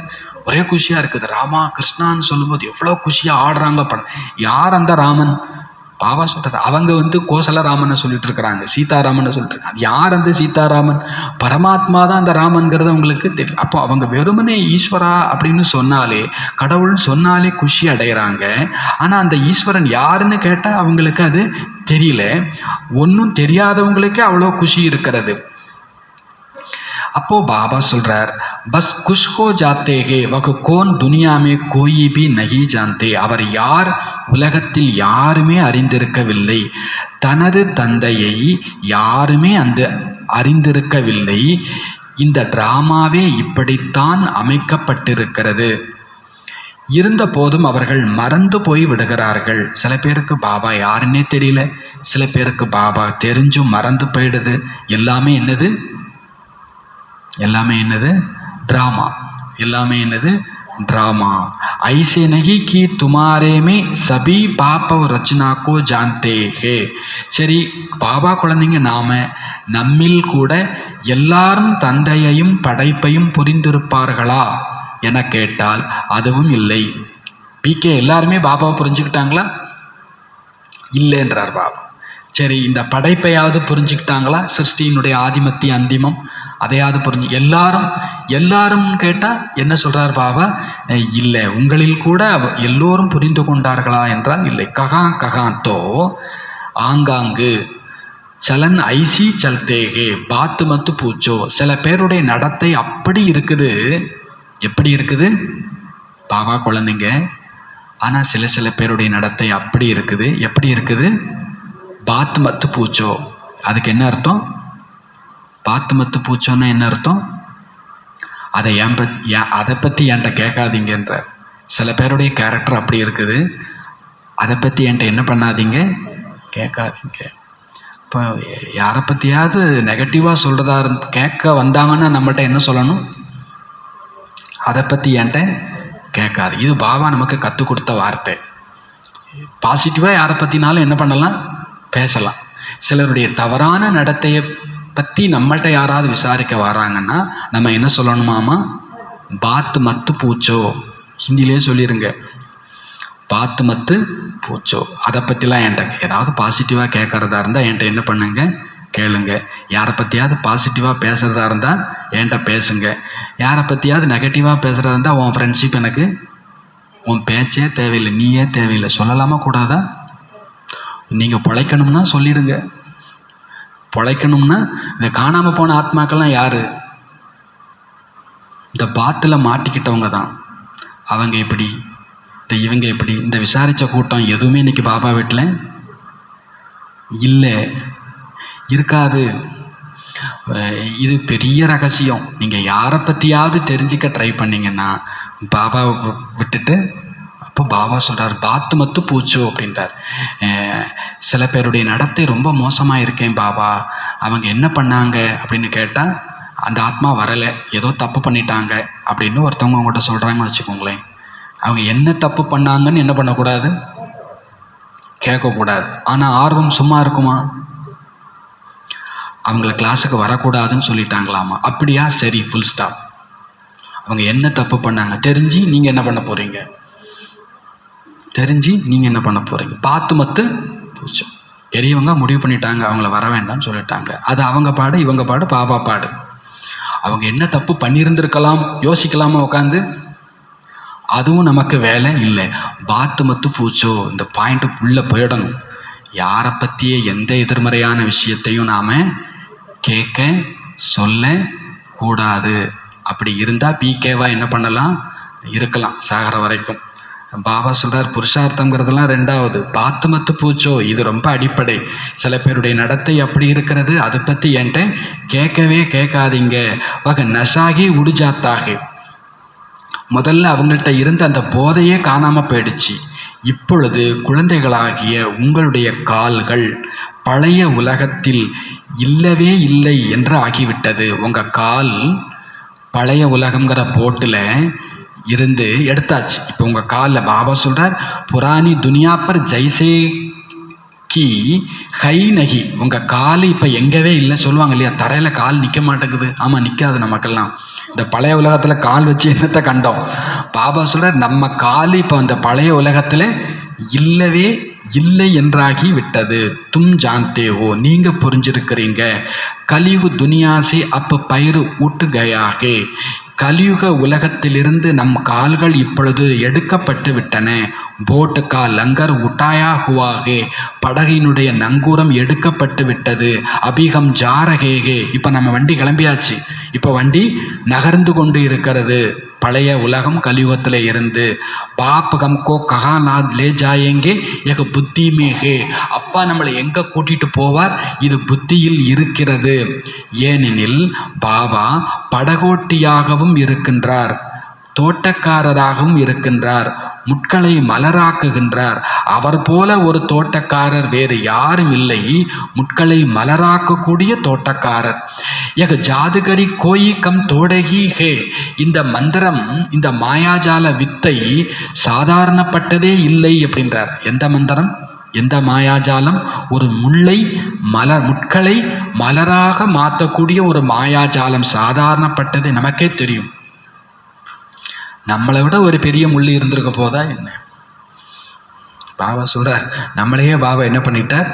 ஒரே குஷியாக இருக்குது. ராமா கிருஷ்ணான்னு சொல்லும்போது எவ்வளோ குஷியாக ஆடுறாங்க. யார் அந்த ராமன்? பாபா சொல்கிறார், அவங்க கோசலராமனை சொல்லிட்டு இருக்கிறாங்க, சீதாராமனை சொல்லிட்டு இருக்காங்க. யார் அந்த சீதாராமன்? பரமாத்மா தான் அந்த ராமன்கிறது அவங்களுக்கு தெரியும். அப்போ அவங்க வெறுமனே ஈஸ்வரா அப்படின்னு சொன்னாலே, கடவுள்னு சொன்னாலே குஷி அடைகிறாங்க. ஆனால் அந்த ஈஸ்வரன் யாருன்னு கேட்டால் அவங்களுக்கு அது தெரியல. ஒன்றும் தெரியாதவங்களுக்கே அவ்வளோ குஷி இருக்கிறது. அப்போ பாபா சொல்றார், பஸ் குஷ் ஹோ ஜாத்தே ஹே வக கோன் துனியாமே கோயி பி நகி ஜான்தே. அவர் யார் உலகத்தில் யாருமே அறிந்திருக்கவில்லை. தனது தந்தையை யாருமே அந்த அறிந்திருக்கவில்லை. இந்த டிராமாவே இப்படித்தான் அமைக்கப்பட்டிருக்கிறது. இருந்த போதும் அவர்கள் மறந்து போய் விடுகிறார்கள். சில பேருக்கு பாபா யாருன்னே தெரியல, சில பேருக்கு பாபா தெரிஞ்சும் மறந்து போயிடுது. எல்லாமே என்னது? எல்லாமே என்னது? ட்ராமா. எல்லாமே என்னது? ड्रामा। ऐसे नहीं कि तुम्हारे में सभी पाप रचना को जानते हैं। சரி, பாபா குழந்தைங்க நாம நம்மில் கூட எல்லாரும் தந்தையையும் படைப்பையும் புரிந்திருப்பார்களா என கேட்டால் அதுவும் இல்லை. பிகே எல்லாருமே பாபாவை புரிஞ்சுக்கிட்டாங்களா? இல்லைன்றார் பாபா. சரி, இந்த படைப்பையாவது புரிஞ்சுக்கிட்டாங்களா? சிருஷ்டியினுடைய ஆதிமத்தி அந்திமம் அதையாவது புரிஞ்சு எல்லாரும் கேட்டால் என்ன சொல்கிறார் பாபா? இல்லை, உங்களில் கூட எல்லோரும் புரிந்து கொண்டார்களா என்றால் இல்லை. ககாந்தோ ஆங்காங்கு சலன் ஐசி சல்தேகே பாத்து மத்து பூச்சோ. சில பேருடைய நடத்தை அப்படி இருக்குது. எப்படி இருக்குது? பாபா குழந்தைங்க, ஆனால் சில பேருடைய நடத்தை அப்படி இருக்குது. எப்படி இருக்குது? பாத்து மத்து பூச்சோ. அதுக்கு என்ன அர்த்தம்? பாத்து மத்து பூச்சோன்னா என்ன அர்த்தம்? அதை பற்றி என்கிட்ட கேட்காதீங்கன்றார். சில பேருடைய கேரக்டர் அப்படி இருக்குது. அதை பற்றி என்கிட்ட என்ன பண்ணாதீங்க, கேட்காதீங்க. இப்போ யாரை பற்றியாவது நெகட்டிவாக சொல்கிறதா கேட்க வந்தாங்கன்னா நம்மள்கிட்ட என்ன சொல்லணும்? அதை பற்றி என்கிட்ட கேட்காது. இது பாபா நமக்கு கற்றுக் கொடுத்த வார்த்தை. பாசிட்டிவாக யாரை பற்றினாலும் என்ன பண்ணலாம், பேசலாம். சிலருடைய தவறான நடத்தையை பற்றி நம்மள்கிட்ட யாராவது விசாரிக்க வராங்கன்னா நம்ம என்ன சொல்லணுமாமா? பாத்து மத்து பூச்சோ. ஹிந்திலே சொல்லிடுங்க, பாத்து மத்து பூச்சோ. அதை பற்றிலாம் என்கிட்ட ஏதாவது பாசிட்டிவாக கேட்குறதா இருந்தால் என்கிட்ட என்ன பண்ணுங்க, கேளுங்க. யாரை பற்றியாவது பாசிட்டிவாக பேசுகிறதா இருந்தால் என்கிட்ட பேசுங்க. யாரை பற்றியாவது நெகட்டிவாக பேசுகிறதா இருந்தால் உன் ஃப்ரெண்ட்ஷிப் எனக்கு, உன் பேச்சே தேவையில்லை, நீயே தேவையில்லை. சொல்லலாமா கூடாதா? நீங்கள் பிழைக்கணும்னா சொல்லிடுங்க. பிழைக்கணும்னா இந்த காணாமல் போன ஆத்மாக்கள்லாம் யார்? இந்த பாத்தில் மாட்டிக்கிட்டவங்க தான். அவங்க எப்படி, இவங்க எப்படி? இந்த விசாரித்த கூட்டம் எதுவுமே இன்றைக்கி பாபா வீட்டில் இல்லை, இருக்காது. இது பெரிய ரகசியம். நீங்கள் யாரை பற்றியாவது தெரிஞ்சிக்க ட்ரை பண்ணிங்கன்னா பாபாவை விட்டுட்டு, அப்போ பாபா சொல்கிறார் பாத்து மத்து பூச்சோ அப்படின்றார். சில பேருடைய நடத்தை ரொம்ப மோசமாக இருக்கேன் பாபா, அவங்க என்ன பண்ணாங்க அப்படின்னு கேட்டால் அந்த ஆத்மா வரலை, ஏதோ தப்பு பண்ணிட்டாங்க அப்படின்னு ஒருத்தவங்க அவங்கள்ட்ட சொல்கிறாங்கன்னு வச்சுக்கோங்களேன். அவங்க என்ன தப்பு பண்ணாங்கன்னு என்ன பண்ணக்கூடாது, கேட்கக்கூடாது. ஆனால் ஆர்வம் சும்மா இருக்குமா? அவங்கள கிளாஸுக்கு வரக்கூடாதுன்னு சொல்லிட்டாங்களாமா. அப்படியா? சரி, ஃபுல் ஸ்டாப். அவங்க என்ன தப்பு பண்ணாங்க தெரிஞ்சு நீங்கள் என்ன பண்ண போகிறீங்க? பாத்து மத்து பூச்சோ. பெரியவங்க முடிவு பண்ணிட்டாங்க, அவங்கள வர வேண்டாம்னு சொல்லிட்டாங்க. அது அவங்க பாடு, இவங்க பாடு, பாபா பாடு. அவங்க என்ன தப்பு பண்ணியிருந்திருக்கலாம், யோசிக்கலாமா உட்காந்து? அதுவும் நமக்கு வேலை இல்லை. பாத்து மத்து பூச்சோ. இந்த பாயிண்ட்டு உள்ளே போயிடணும். யாரை பற்றிய எந்த எதிர்மறையான விஷயத்தையும் நாம் கேட்க சொல்ல கூடாது. அப்படி இருந்தால் பிகேவா என்ன பண்ணலாம், இருக்கலாம் சாகிற வரைக்கும். பாபா சொல்கிறார் புருஷார்த்தங்கிறதுலாம் ரெண்டாவது. பாத்து மத்து பூச்சோ, இது ரொம்ப அடிப்படை. சில பேருடைய நடத்தை அப்படி இருக்கிறது, அதை பற்றி என்கிட்ட கேட்கவே கேட்காதீங்க. வக நஷாகி உடுஜாத்தாக. முதல்ல அவங்கள்ட்ட இருந்த அந்த போதையே காணாமல் போயிடுச்சு. இப்பொழுது குழந்தைகளாகிய உங்களுடைய கால்கள் பழைய உலகத்தில் இல்லவே இல்லை என்று ஆகிவிட்டது. உங்கள் கால் பழைய உலகங்கிற போட்டில் இருந்து எடுத்தாச்சு. இப்போ உங்கள் காலில் பாபா சொல்கிறார் புராணி துனியா பர் ஜெய்சே கி ஹை நகி. உங்கள் கால் இப்போ எங்கவே இல்லை சொல்லுவாங்க இல்லையா, தரையில் கால் நிற்க மாட்டேங்குது. ஆமாம், நிற்காது நமக்கெல்லாம். இந்த பழைய உலகத்தில் கால் வச்சு என்னத்தை கண்டோம்? பாபா சொல்கிறார் நம்ம கால் இப்போ அந்த பழைய உலகத்தில் இல்லவே இல்லை என்றாகி விட்டது. தும் ஜான்தே ஹோ, நீங்கள் புரிஞ்சிருக்கிறீங்க. கலியுக துனியாசி அப்போ பயிர் ஊட்டு கயாகே. கலியுக உலகத்திலிருந்து நம் கால்கள் இப்பொழுது எடுக்கப்பட்டு விட்டன. போட்டு கா லங்கர் உட்டாயா ஹுவாகே, படகினுடைய நங்கூரம் எடுக்கப்பட்டு விட்டது. அபிகம் ஜாரகேகே, இப்போ நம்ம வண்டி கிளம்பியாச்சு. இப்போ வண்டி நகர்ந்து கொண்டு இருக்கிறது. பழைய உலகம் கலியுகத்தில் இருந்து பாப் கம்கோ கஹா நாத் லே ஜாயேங்கே எக புத்தி மேகே. அப்பா நம்மளை எங்கே கூட்டிகிட்டு போவார், இது புத்தியில் இருக்கிறது. ஏனெனில் பாபா படகோட்டியாகவும் இருக்கின்றார், தோட்டக்காரராகவும் இருக்கின்றார், முட்களை மலராக்குகின்றார். அவர் போல ஒரு தோட்டக்காரர் வேறு யாரும் இல்லை, முட்களை மலராக்கக்கூடிய தோட்டக்காரர். எக ஜாதுகரி கோயி கம் தோடகி ஹே. இந்த மந்திரம், இந்த மாயாஜால வித்தை சாதாரணப்பட்டதே இல்லை அப்படின்றார். எந்த மந்திரம், எந்த மாயாஜாலம்? ஒரு முட்களை மலராக மாற்றக்கூடிய ஒரு மாயாஜாலம் சாதாரணப்பட்டது நமக்கே தெரியும். நம்மளை விட ஒரு பெரிய முள் இருந்திருக்க போதா என்ன? பாபா சொல்றார், நம்மளையே பாபா என்ன பண்ணிட்டார்?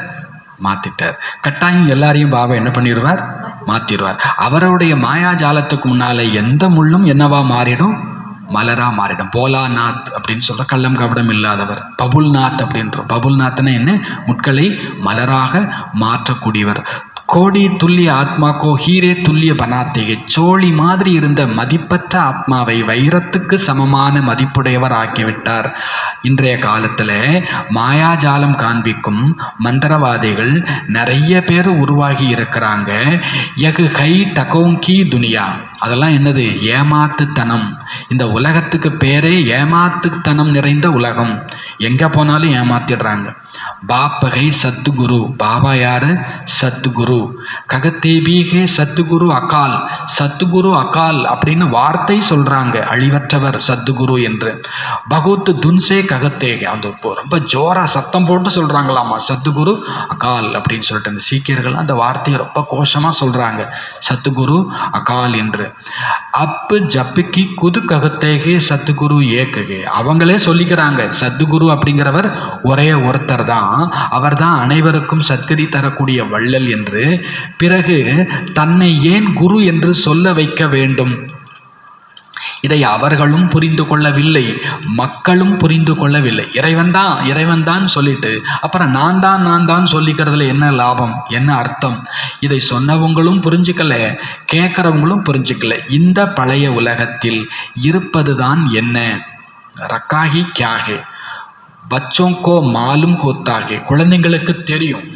மாத்திட்டார். கட்டாயம் எல்லாரையும் பாபா என்ன பண்ணிடுவார்? மாத்திடுவார். அவருடைய மாயாஜாலத்துக்கு முன்னால எந்த முள்ளும் என்னவா மாறிடும்? மலரா மாறிடும். போலாநாத் அப்படின்னு சொல்ற, கள்ளம் கபடம் இல்லாதவர். பபுல்நாத் அப்படின்ற, பபுல்நாத்னா என்ன? முட்களை மலராக மாற்றக்கூடியவர். கோடி துல்லிய ஆத்மா கோ ஹீரே துல்லிய பனாத்தேகே. சோழி மாதிரி இருந்த மதிப்பற்ற ஆத்மாவை வைரத்துக்கு சமமான மதிப்புடையவர் ஆக்கிவிட்டார். இன்றைய காலத்தில் மாயாஜாலம் காண்பிக்கும் மந்திரவாதிகள் நிறைய பேர் உருவாகி இருக்கிறாங்க. எகு ஹை டகோங்கி துனியா. அதெல்லாம் என்னது? ஏமாத்துத்தனம். இந்த உலகத்துக்கு பேரே ஏமாத்துத்தனம் நிறைந்த உலகம். எங்கே போனாலும் ஏமாத்திடுறாங்க. பாப்பகை சத்துகுரு. பாபா யாரு? சத்துகுரு. ககத்தேபிகே சத்துகுரு அகால். சத்துகுரு அகால் அப்படின்னு வார்த்தை சொல்றாங்க, அழிவற்றவர் சத்துகுரு என்று. பகவத் துன்சே ககத்தேகே, அந்த ரொம்ப ஜோரா சத்தம் போட்டு சொல்றாங்களாமா, சத்துகுரு அகால் அப்படின்னு சொல்லிட்டு. அந்த சீக்கியர்கள் அந்த வார்த்தையை ரொம்ப கோஷமா சொல்றாங்க, சத்துகுரு அகால் என்று. அப்பு ஜப்புக்கி குது ககத்தேகே சத்துகுரு ஏககே. அவங்களே சொல்லிக்கிறாங்க, சத்துகுரு அப்படிங்கிறவர் ஒரே ஒருத்தர் தான், அவர் தான் அனைவருக்கும் சத்கதி தரக்கூடிய வள்ளல் என்று. பிறகு தன்னை ஏன் குரு என்று சொல்ல வைக்க வேண்டும்? இதை அவர்களும் புரிந்து கொள்ளவில்லை, மக்களும் புரிந்து கொள்ளவில்லை. இறைவன் தான் சொல்லிட்டு அப்புறம் நான் தான் சொல்லிக்கிறதுல என்ன லாபம், என்ன அர்த்தம்? இதை சொன்னவங்களும் புரிஞ்சுக்கல, கேட்குறவங்களும் புரிஞ்சுக்கல. இந்த பழைய உலகத்தில் இருப்பது தான் என்ன? ரக்காகி கியாகே பச்சோங்கோ மாலும் ஹோத்தாகே. குழந்தைங்களுக்கு தெரியும்,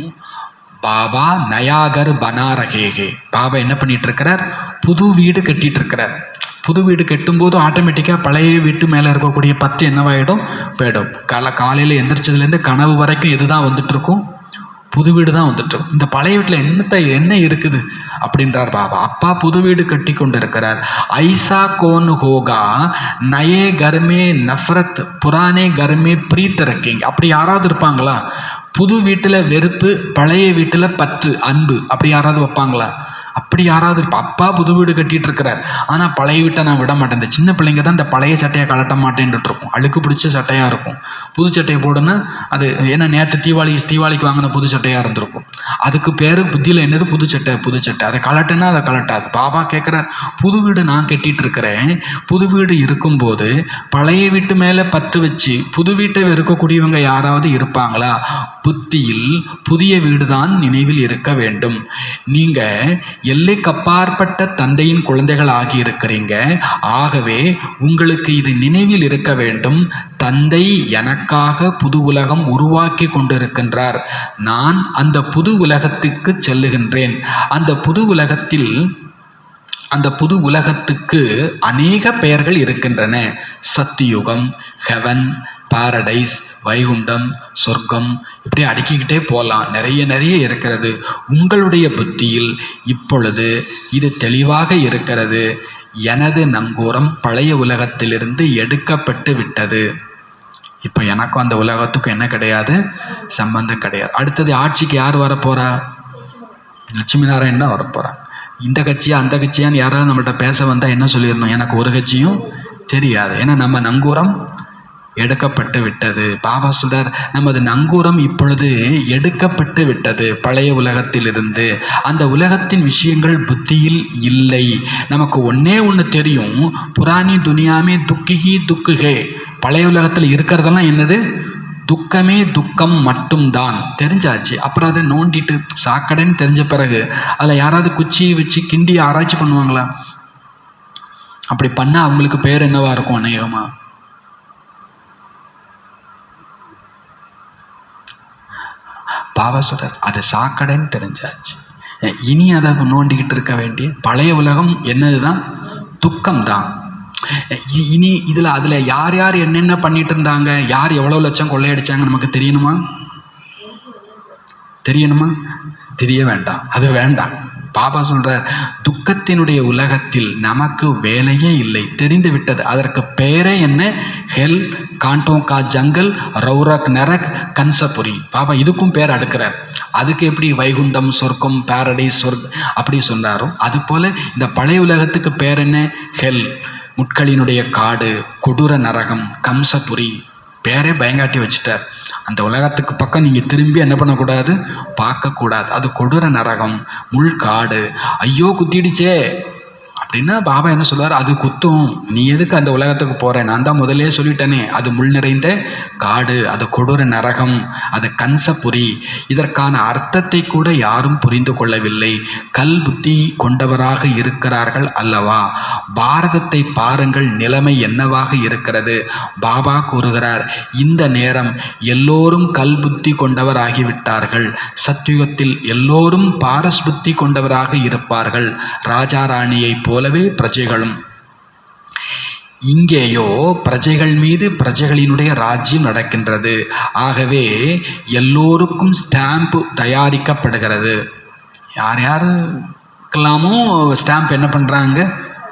பாபா நயாகர் பனா ரகேகே. பாபா என்ன பண்ணிட்டு இருக்கிறார்? புது வீடு கட்டிட்டு இருக்கிறார். புது வீடு கட்டும்போது ஆட்டோமேட்டிக்காக பழைய வீட்டு மேலே இருக்கக்கூடிய பத்து என்னவாயிடும்? போயிடும். காலையில் எந்திரிச்சதுலேருந்து கனவு வரைக்கும் எதுதான் வந்துட்டு இருக்கும்? புது வீடு தான் வந்துட்டு. இந்த பழைய வீட்டில் என்ன இருக்குது அப்படின்றார் பாபா. அப்பா புது வீடு கட்டி கொண்டு இருக்கிறார். ஐசா கோன் ஹோகா நயே கர்மே நஃபரத் புரானே கர்மே பிரீத் ரக்கிங். அப்படி யாராவது இருப்பாங்களா? புது வீட்டில் வெறுப்பு, பழைய வீட்டில் பற்று, அன்பு, அப்படி யாராவது வைப்பாங்களா? அப்படி யாராவது? அப்பா புது வீடு கட்டிட்டு இருக்கிறார், ஆனால் பழைய வீட்டை நான் விட மாட்டேன். இந்த சின்ன பிள்ளைங்க தான் இந்த பழைய சட்டையை கலட்ட மாட்டேன்ட்டு இருக்கும், அழுக்கு பிடிச்ச சட்டையாக இருக்கும். புது சட்டையை போடுன்னா அது ஏன்னா நேற்று தீபாவளிக்கு வாங்கின புது சட்டையாக இருந்திருக்கும். அதுக்கு பேர் புத்தியில் என்னது? புது சட்டை. அதை கலட்டுன்னா அதை கலட்டாது. பாபா கேட்குறார், புது வீடு நான் கட்டிட்டு இருக்கிறேன். புது வீடு இருக்கும்போது பழைய வீட்டு மேலே பற்று வச்சு புது வீட்டை வெறுக்கக்கூடியவங்க யாராவது இருப்பாங்களா? புத்தியில் புதிய வீடு தான் நினைவில் இருக்க வேண்டும். நீங்கள் எல்லைக்கப்பாற்பட்ட தந்தையின் குழந்தைகள் ஆகி இருக்கிறீங்க. ஆகவே உங்களுக்கு இது நினைவில் இருக்க வேண்டும், தந்தை எனக்காக புது உலகம் உருவாக்கி கொண்டிருக்கின்றார். நான் அந்த புது உலகத்துக்கு செல்லுகின்றேன். அந்த புது உலகத்துக்கு அநேக பெயர்கள் இருக்கின்றன. சத்தியுகம், ஹெவன், பாரடைஸ், வைகுண்டம், சொர்க்கம், இப்படி அடுக்கிக்கிட்டே போகலாம். நிறைய இருக்கிறது. உங்களுடைய புத்தியில் இப்பொழுது இது தெளிவாக இருக்கிறது. எனது நங்கூரம் பழைய உலகத்திலிருந்து எடுக்கப்பட்டு விட்டது. இப்போ எனக்கும் அந்த உலகத்துக்கும் என்ன கிடையாது? சம்பந்தம் கிடையாது. அடுத்தது ஆட்சிக்கு யார் வரப்போறா? லட்சுமி நாராயணன் தான் வரப்போறா. இந்த கட்சியா அந்த கட்சியான்னு யாராவது நம்மள்கிட்ட பேச வந்தால் என்ன சொல்லிடணும்? எனக்கு ஒரு கட்சியும் தெரியாது. ஏன்னா நம்ம நங்கூரம் எடுக்கப்பட்டு விட்டது. பாபா சொல்றார், நமது நங்கூரம் இப்பொழுது எடுக்கப்பட்டு விட்டது பழைய உலகத்திலிருந்து. அந்த உலகத்தின் விஷயங்கள் புத்தியில் இல்லை. நமக்கு ஒன்று தெரியும், புராணி துனியாமே துக்குகே. பழைய உலகத்தில் இருக்கிறதெல்லாம் என்னது? துக்கமே துக்கம் மட்டும்தான் தெரிஞ்சாச்சு. அப்புறம் அதை நோண்டிட்டு சாக்கடைன்னு தெரிஞ்ச பிறகு அதில் யாராவது குச்சியை வச்சு கிண்டி ஆராய்ச்சி பண்ணுவாங்களா? அப்படி பண்ணால் அவங்களுக்கு பேர் என்னவா இருக்கும்? அநேகமா பாபா சொல்றார், அது சாக்கடைன்னு தெரிஞ்சாச்சு. இனி அதை நோண்டிக்கிட்டு இருக்க வேண்டிய பழைய உலகம் என்னதுதான்? துக்கம்தான். இனி அதில் யார் யார் என்னென்ன பண்ணிட்டு இருந்தாங்க, யார் எவ்வளோ லட்சம் கொள்ளையடிச்சாங்க நமக்கு தெரியணுமா? தெரிய வேண்டாம், அது வேண்டாம். பாபா சொல்றார், துக்கத்தினுடைய உலகத்தில் நமக்கு வேலையே இல்லை, தெரிந்து விட்டது. அதற்கு பெயரே என்ன? ஹெல், காண்டோம் கா ஜங்கல், ரௌரக் நரக், கன்சபுரி. பாபா இதுக்கும் பேர் அடுக்கிறார். அதுக்கு எப்படி வைகுண்டம், சொர்க்கம், பாரடைஸ், அப்படி சொன்னாரோ அதுபோல இந்த பழைய உலகத்துக்கு பேர் என்ன? ஹெல், முட்களினுடைய காடு, கொடூர நரகம், கம்சபுரி. பேரே பயங்காட்டி வச்சுட்டார். அந்த உலகத்துக்கு பக்கம் நீங்கள் திரும்பி என்ன பண்ணக்கூடாது? பார்க்கக்கூடாது. அது கொடூர நரகம், முள்காடு. ஐயோ குத்திடுச்சே அப்படின்னா பாபா என்ன சொல்வார்? அது குத்தும், நீ எதுக்கு அந்த உலகத்துக்கு போகிற? நான் தான் முதலே சொல்லிட்டேனே, அது முள் நிறைந்த காடு, அது கொடூர நரகம், அது கன்சபுரி. இதற்கான அர்த்தத்தை கூட யாரும் புரிந்து கொள்ளவில்லை. கல் புத்தி கொண்டவராக இருக்கிறார்கள் அல்லவா? பாரதத்தை பாருங்கள், நிலைமை என்னவாக இருக்கிறது. பாபா கூறுகிறார், இந்த நேரம் எல்லோரும் கல் புத்தி கொண்டவராகிவிட்டார்கள். சத்யுகத்தில் எல்லோரும் பாரஸ் புத்தி கொண்டவராக இருப்பார்கள், ராஜா ராணியை போலவே பிரஜைகளும். இங்கேயோ பிரஜைகள் மீது பிரஜைகளினுடைய ராஜ்யம் நடக்கின்றது. ஆகவே எல்லோருக்கும் ஸ்டாம்ப் தயாரிக்கப்படுகிறது. யார் யாருக்கெல்லாமோ ஸ்டாம்ப் என்ன பண்ணுறாங்க?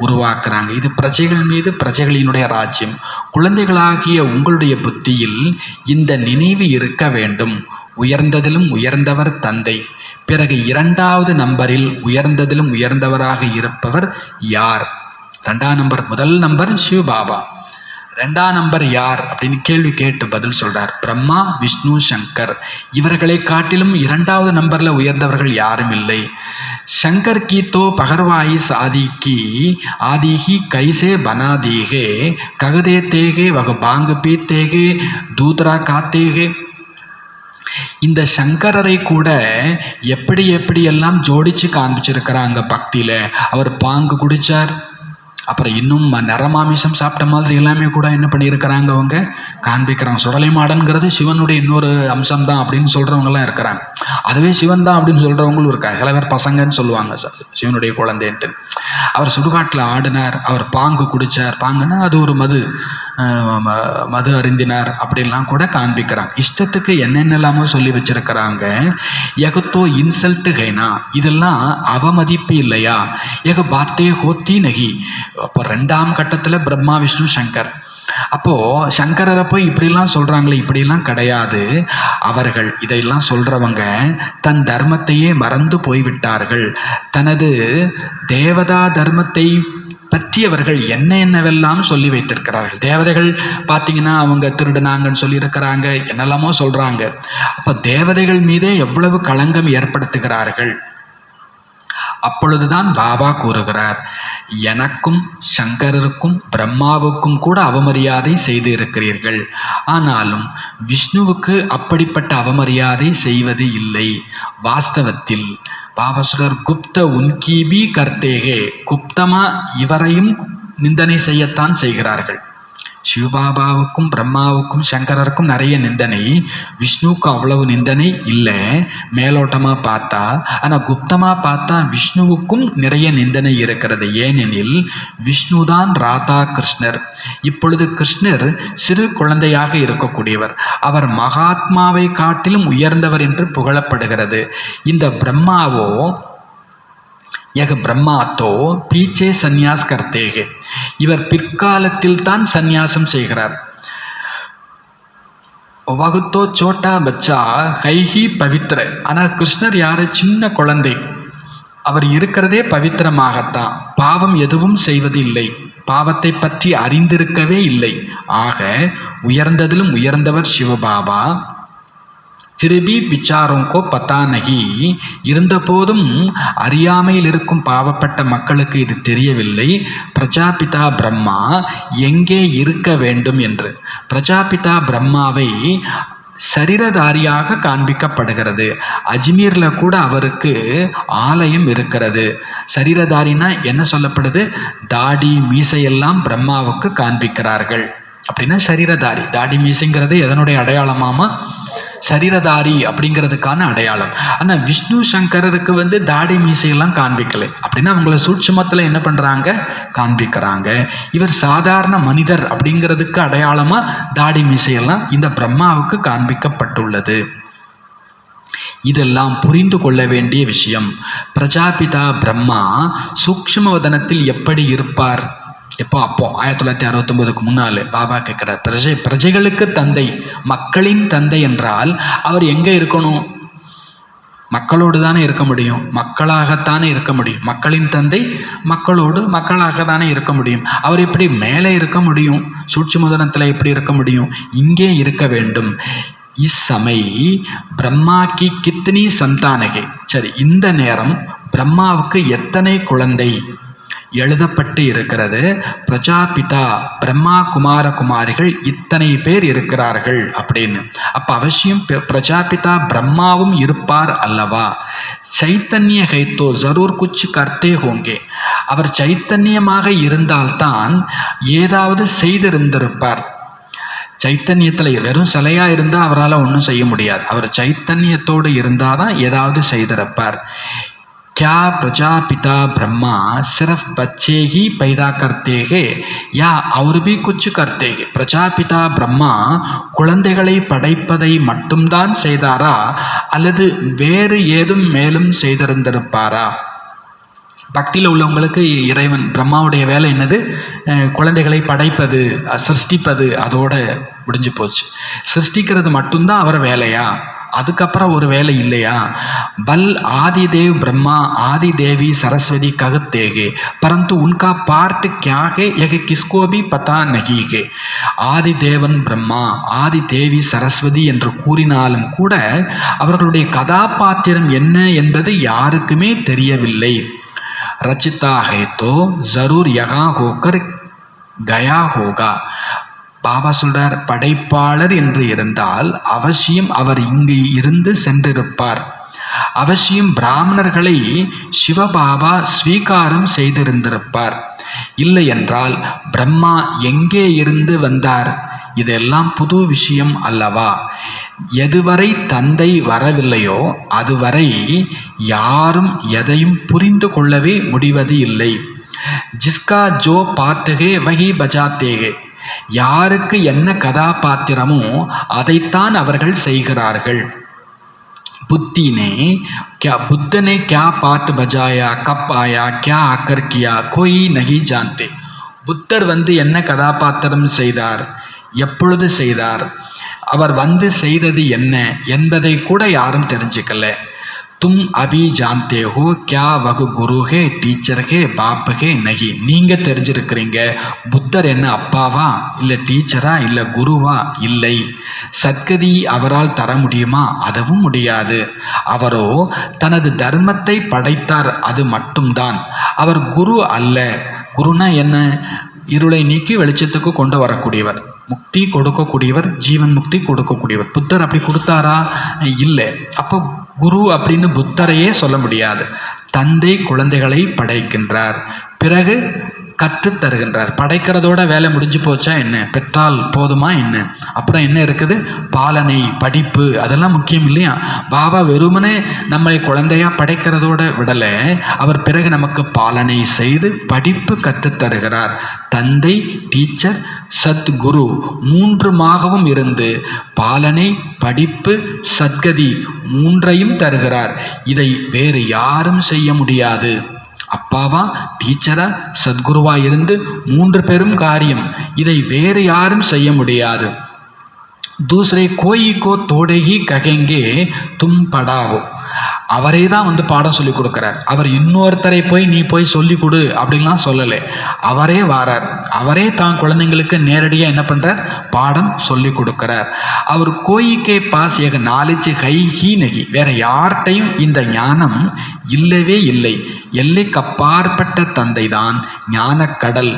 உருவாக்குறாங்க. இது பிரஜைகள் மீது பிரஜைகளினுடைய ராஜ்யம். குழந்தைகளாகிய உங்களுடைய புத்தியில் இந்த நினைவு இருக்க வேண்டும். உயர்ந்ததிலும் உயர்ந்தவர் தந்தை. பிறகு 2வது நம்பரில் உயர்ந்ததிலும் உயர்ந்தவராக இருப்பவர் யார்? 2ஆம் நம்பர். முதல் நம்பர் சிவபாபா. 2ஆம் நம்பர் யார் அப்படின்னு கேள்வி கேட்டு பதில் சொல்றார். பிரம்மா, விஷ்ணு, சங்கர். இவர்களை காட்டிலும் 2வது நம்பரில் உயர்ந்தவர்கள் யாரும் இல்லை. शंकर की तो पगरवाई शादी की आदि ही कैसे बना दी है, कह देते हैं वह बांग पीते हैं दूसरा खाते हैं. இந்த சங்கரரை கூட எப்படி எப்படியெல்லாம் ஜோடிச்சு காண்பிச்சிருக்கிறாங்க பக்தியில். அவர் பாங்கு குடித்தார், அப்புறம் இன்னும் நரமாமிசம் சாப்பிட்ட மாதிரி எல்லாமே கூட என்ன பண்ணியிருக்கிறாங்க, அவங்க காண்பிக்கிறாங்க. சுடலை மாடன்கிறது சிவனுடைய இன்னொரு அம்சம் தான் அப்படின்னு சொல்கிறவங்கலாம் இருக்கிறாங்க. அதுவே சிவன் தான் அப்படின்னு சொல்கிறவங்களும் இருக்காங்க. சில பேர் பசங்கன்னு சொல்லுவாங்க சிவனுடைய குழந்தைன்ட்டு. அவர் சுடுகாட்டில் ஆடினார், அவர் பாங்கு குடித்தார். பாங்குன்னா அது ஒரு மது அருந்தினார் அப்படின்லாம் கூட காண்பிக்கிறாங்க. இஷ்டத்துக்கு என்னென்னலாமோ சொல்லி வச்சிருக்கிறாங்க. எகத்தோ இன்சல்ட்டு ஹைனா, இதெல்லாம் அவமதிப்பு இல்லையா? எக பாத்தே ஹோத்தி நகி. அப்போ 2ஆம் கட்டத்தில் பிரம்மா, விஷ்ணு, சங்கர். அப்போது சங்கரரை போய் இப்படிலாம் சொல்கிறாங்களே, இப்படிலாம் கிடையாது. அவர்கள் இதையெல்லாம் சொல்கிறவங்க தன் தர்மத்தையே மறந்து போய்விட்டார்கள். தனது தேவதா தர்மத்தை பற்றி அவர்கள் என்னவெல்லாம் சொல்லி வைத்திருக்கிறார்கள். தேவதைகள் பார்த்தீங்கன்னா அவங்க திருடுனாங்கன்னு சொல்லியிருக்கிறாங்க, என்னெல்லாமோ சொல்கிறாங்க. அப்போ தேவதைகள் மீதே எவ்வளவு களங்கம் ஏற்படுத்துகிறார்கள். அப்பொழுதுதான் பாபா கூறுகிறார், எனக்கும் சங்கரருக்கும் பிரம்மாவுக்கும் கூட அவமரியாதை செய்து இருக்கிறீர்கள், ஆனாலும் விஷ்ணுவுக்கு அப்படிப்பட்ட அவமரியாதை செய்வது இல்லை. வாஸ்தவத்தில் பாபா சொல்றார், குப்த உன்கி பி கர்த்தேகே, குப்தமாக இவரையும் நிந்தனை செய்யத்தான் செய்கிறார்கள். சிவபாபாவுக்கும் பிரம்மாவுக்கும் சங்கரருக்கும் நிறைய நிந்தனை, விஷ்ணுவுக்கு அவ்வளவு நிந்தனை இல்லை மேலோட்டமாக பார்த்தா. ஆனால் குப்தமாக பார்த்தா விஷ்ணுவுக்கும் நிறைய நிந்தனை இருக்கிறது. ஏனெனில் விஷ்ணு தான் ராதா கிருஷ்ணர். இப்பொழுது கிருஷ்ணர் சிறு குழந்தையாக இருக்கக்கூடியவர். அவர் மகாத்மாவை காட்டிலும் உயர்ந்தவர் என்று புகழப்படுகிறது. இந்த பிரம்மாவோ यह ब्रह्मा तो पीछे सन्यास करते हैं. இவர் பிற்காலத்தில் தான் சந்நியாசம் செய்கிறார். வகுத்தோ சோட்டா பச்சா கைஹி பவித்ர. ஆனால் கிருஷ்ணர் யார்? சின்ன குழந்தை. அவர் இருக்கிறதே பவித்திரமாகத்தான். பாவம் எதுவும் செய்வது இல்லை, பாவத்தை பற்றி அறிந்திருக்கவே இல்லை. ஆக உயர்ந்ததிலும் உயர்ந்தவர் சிவபாபா. திருபி விசாரோங்கோ பத்தா நகி. இருந்தபோதும் அறியாமையில் இருக்கும் பாவப்பட்ட மக்களுக்கு இது தெரியவில்லை. பிரஜாபிதா பிரம்மா எங்கே இருக்க வேண்டும் என்று. பிரஜாபிதா பிரம்மாவை சரீரதாரியாக காண்பிக்கப்படுகிறது. அஜ்மீரில் கூட அவருக்கு ஆலயம் இருக்கிறது. சரீரதாரினா என்ன சொல்லப்படுது? தாடி மீசையெல்லாம் பிரம்மாவுக்கு காண்பிக்கிறார்கள். அப்படின்னா சரீரதாரி. தாடி மீசைங்கிறது எதனுடைய அடையாளமாமா? சரீரதாரி அப்படிங்கிறதுக்கான அடையாளம். ஆனால் விஷ்ணு சங்கரருக்கு வந்து தாடி மீசையெல்லாம் காண்பிக்கலை. அப்படின்னா அவங்கள சூட்சுமத்தில் என்ன பண்ணுறாங்க, காண்பிக்கிறாங்க. இவர் சாதாரண மனிதர் அப்படிங்கிறதுக்கு அடையாளமாக தாடி மீசையெல்லாம் இந்த பிரம்மாவுக்கு காண்பிக்கப்பட்டுள்ளது. இதெல்லாம் புரிந்து கொள்ள வேண்டிய விஷயம். பிரஜாபிதா பிரம்மா சூக்ஷ்மவதனத்தில் எப்படி இருப்பார்? எப்போ? அப்போ 1969க்கு முன்னால் பாபா கேட்குறார், பிரஜைகளுக்கு தந்தை, மக்களின் தந்தை என்றால் அவர் எங்கே இருக்கணும்? மக்களோடு தானே இருக்க முடியும், மக்களாகத்தானே இருக்க முடியும். மக்களின் தந்தை மக்களோடு மக்களாக தானே இருக்க முடியும். அவர் எப்படி மேலே இருக்க முடியும்? சூட்சுமதனத்தில் எப்படி இருக்க முடியும்? இங்கே இருக்க வேண்டும். இஸ் சமய பிரம்மா கி கித்னி சந்தானகே. சரி, இந்த நேரம் பிரம்மாவுக்கு எத்தனை குழந்தை எழுதப்பட்டு இருக்கிறது? பிரஜாபிதா பிரம்மா குமார குமாரிகள் இத்தனை பேர் இருக்கிறார்கள் அப்படின்னு. அப்போ அவசியம் பிரஜாபிதா பிரம்மாவும் இருப்பார் அல்லவா? சைத்தன்ய கைத்தோ ஜரூர் குச் கர்த்தே ஹோங்கே. அவர் சைத்தன்யமாக இருந்தால்தான் ஏதாவது செய்திருந்திருப்பார். சைத்தன்யத்தில் வெறும் சிலையாக இருந்தால் அவரால் ஒன்றும் செய்ய முடியாது. அவர் சைத்தன்யத்தோடு இருந்தால் தான் ஏதாவது செய்திருப்பார். क्या प्रजापिता ब्रह्मा सिर्फ बच्चे ही पैदा करते हैं या और भी कुछ करते हैं? பிரஜாபிதா பிரம்மா குழந்தைகளை படைப்பதை மட்டும்தான் செய்தாரா அல்லது வேறு ஏதும் மேலும் செய்திருந்திருப்பாரா? பக்தியில் உள்ளவங்களுக்கு இறைவன் பிரம்மாவுடைய வேலை என்னது? குழந்தைகளை படைப்பது, சிருஷ்டிப்பது, அதோட முடிஞ்சு போச்சு. சிருஷ்டிக்கிறது மட்டும்தான் அவர் வேலையா? அதுக்கப்புறம் ஒரு வேலை இல்லையா? பல் ஆதிதேவ் பிரம்மா ஆதி தேவி சரஸ்வதி ககத்தேகே பரந்து உன்கா பார்ட் கியா ஹே யக கிஸ்கோ பி பதா நஹி ஹே. ஆதி தேவன் பிரம்மா ஆதி தேவி சரஸ்வதி என்று கூறினாலும் கூட அவர்களுடைய கதாபாத்திரம் என்ன என்பது யாருக்குமே தெரியவில்லை. रचिता है तो जरूर यहाँ होकर गया होगा. பாபா சொல்றார், படைப்பாளர் என்று இருந்தால் அவசியம் அவர் இங்கு இருந்து சென்றிருப்பார். அவசியம் பிராமணர்களை சிவபாபா ஸ்வீகாரம் செய்திருந்திருப்பார். இல்லை என்றால் பிரம்மா எங்கே இருந்து வந்தார்? இதெல்லாம் புது விஷயம் அல்லவா? எதுவரை தந்தை வரவில்லையோ அதுவரை யாரும் எதையும் புரிந்து கொள்ளவே முடிவது இல்லை. ஜிஸ்கா ஜோ பாட்டுகே வகி பஜாத்தேகே. யாருக்கு என்ன கதாபாத்திரமோ அதைத்தான் அவர்கள் செய்கிறார்கள். बुद्ध ने क्या पार्ट बजाया, कब आया, क्या आकर किया, कोई नहीं जानते. புத்தர் வந்து என்ன கதாபாத்திரம் செய்தார், எப்பொழுது செய்தார், அவர் வந்து செய்தது என்ன என்பதை கூட யாரும் தெரிஞ்சுக்கல. தும் அபி ஜான்தே ஹோ கியா வகு குரு ஹே டீச்சர் ஹே பாப் ஹே நகி. நீங்கள் தெரிஞ்சிருக்கிறீங்க புத்தர் என்ன அப்பாவா இல்லை டீச்சரா இல்லை குருவா? இல்லை. சத்கதி அவரால் தர முடியுமா? அதுவும் முடியாது. அவரோ தனது தர்மத்தை படைத்தார், அது மட்டும்தான். அவர் குரு அல்ல. குருனா என்ன? இருளை நீக்கி வெளிச்சத்துக்கு கொண்டு வரக்கூடியவர், முக்தி கொடுக்கக்கூடியவர், ஜீவன் முக்தி கொடுக்கக்கூடியவர். புத்தர் அப்படி கொடுத்தாரா? இல்லை. அப்போ குரு அப்படின்னு புத்தரையே சொல்ல முடியாது. தந்தை குழந்தைகளை படைக்கின்றார், பிறகு கற்றுத் தருகின்றார். படைக்கிறதோட வேலை முடிஞ்சு போச்சா என்ன? பெற்றால் போதுமா என்ன? அப்புறம் என்ன இருக்குது? பாலனை, படிப்பு, அதெல்லாம் முக்கியம் இல்லையா? பாபா வெறுமனே நம்மை குழந்தையா படைக்கிறதோட விடலை. அவர் பிறகு நமக்கு பாலனை செய்து படிப்பு கற்றுத் தருகிறார். தந்தை, டீச்சர், சத்குரு மூன்றுமாகவும் இருந்து பாலனை, படிப்பு, சத்கதி மூன்றையும் தருகிறார். இதை வேறு யாரும் செய்ய முடியாது. அப்பாவா, டீச்சரா, சத்குருவா இருந்து மூன்று பெரும் காரியம். இதை வேறு யாரும் செய்ய முடியாது. தூசரே கோயி கோ தோடேகி ககெங்கே தும் படாவோ. அவரே தான் வந்து பாடம் சொல்லி கொடுக்குறார். அவர் இன்னொருத்தரை போய் நீ போய் சொல்லி கொடு அப்படின்லாம் சொல்லலை. அவரே வாரார். அவரே தான் குழந்தைங்களுக்கு நேரடியாக என்ன பண்ணுறார்? பாடம் சொல்லி கொடுக்குறார். அவர் கோயிக்கே பாஸ் ஏக நாலேஜ் ஹை ஹீ நகி. வேற யார்கிட்டையும் இந்த ஞானம் இல்லவே இல்லை. எல்லைக்கு அப்பாற்பட்ட தந்தை தான் ஞானக்கடல்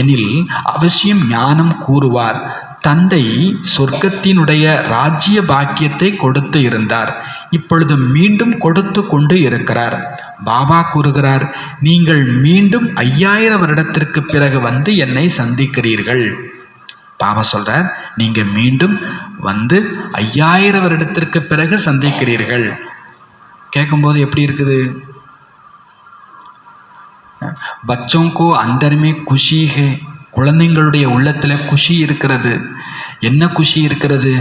எனில் அவசியம் ஞானம் கூறுவார். தந்தை சொர்க்கத்தினுடைய ராஜ்ய பாக்கியத்தை கொடுத்து இருந்தார், இப்பொழுது மீண்டும் கொடுத்து கொண்டு இருக்கிறார். பாபா கூறுகிறார், நீங்கள் மீண்டும் 5000 வருடத்திற்கு பிறகு வந்து என்னை சந்திக்கிறீர்கள். பாபா சொல்றார், நீங்க மீண்டும் வந்து 5000 வருடத்திற்கு பிறகு சந்திக்கிறீர்கள். கேட்கும்போது எப்படி இருக்குது? பச்சோங்கோ அந்தர்மே குஷி ஹே, குழந்தைங்களுடைய உள்ளத்துல குஷி இருக்கிறது. என்ன குஷி இருக்கிறது?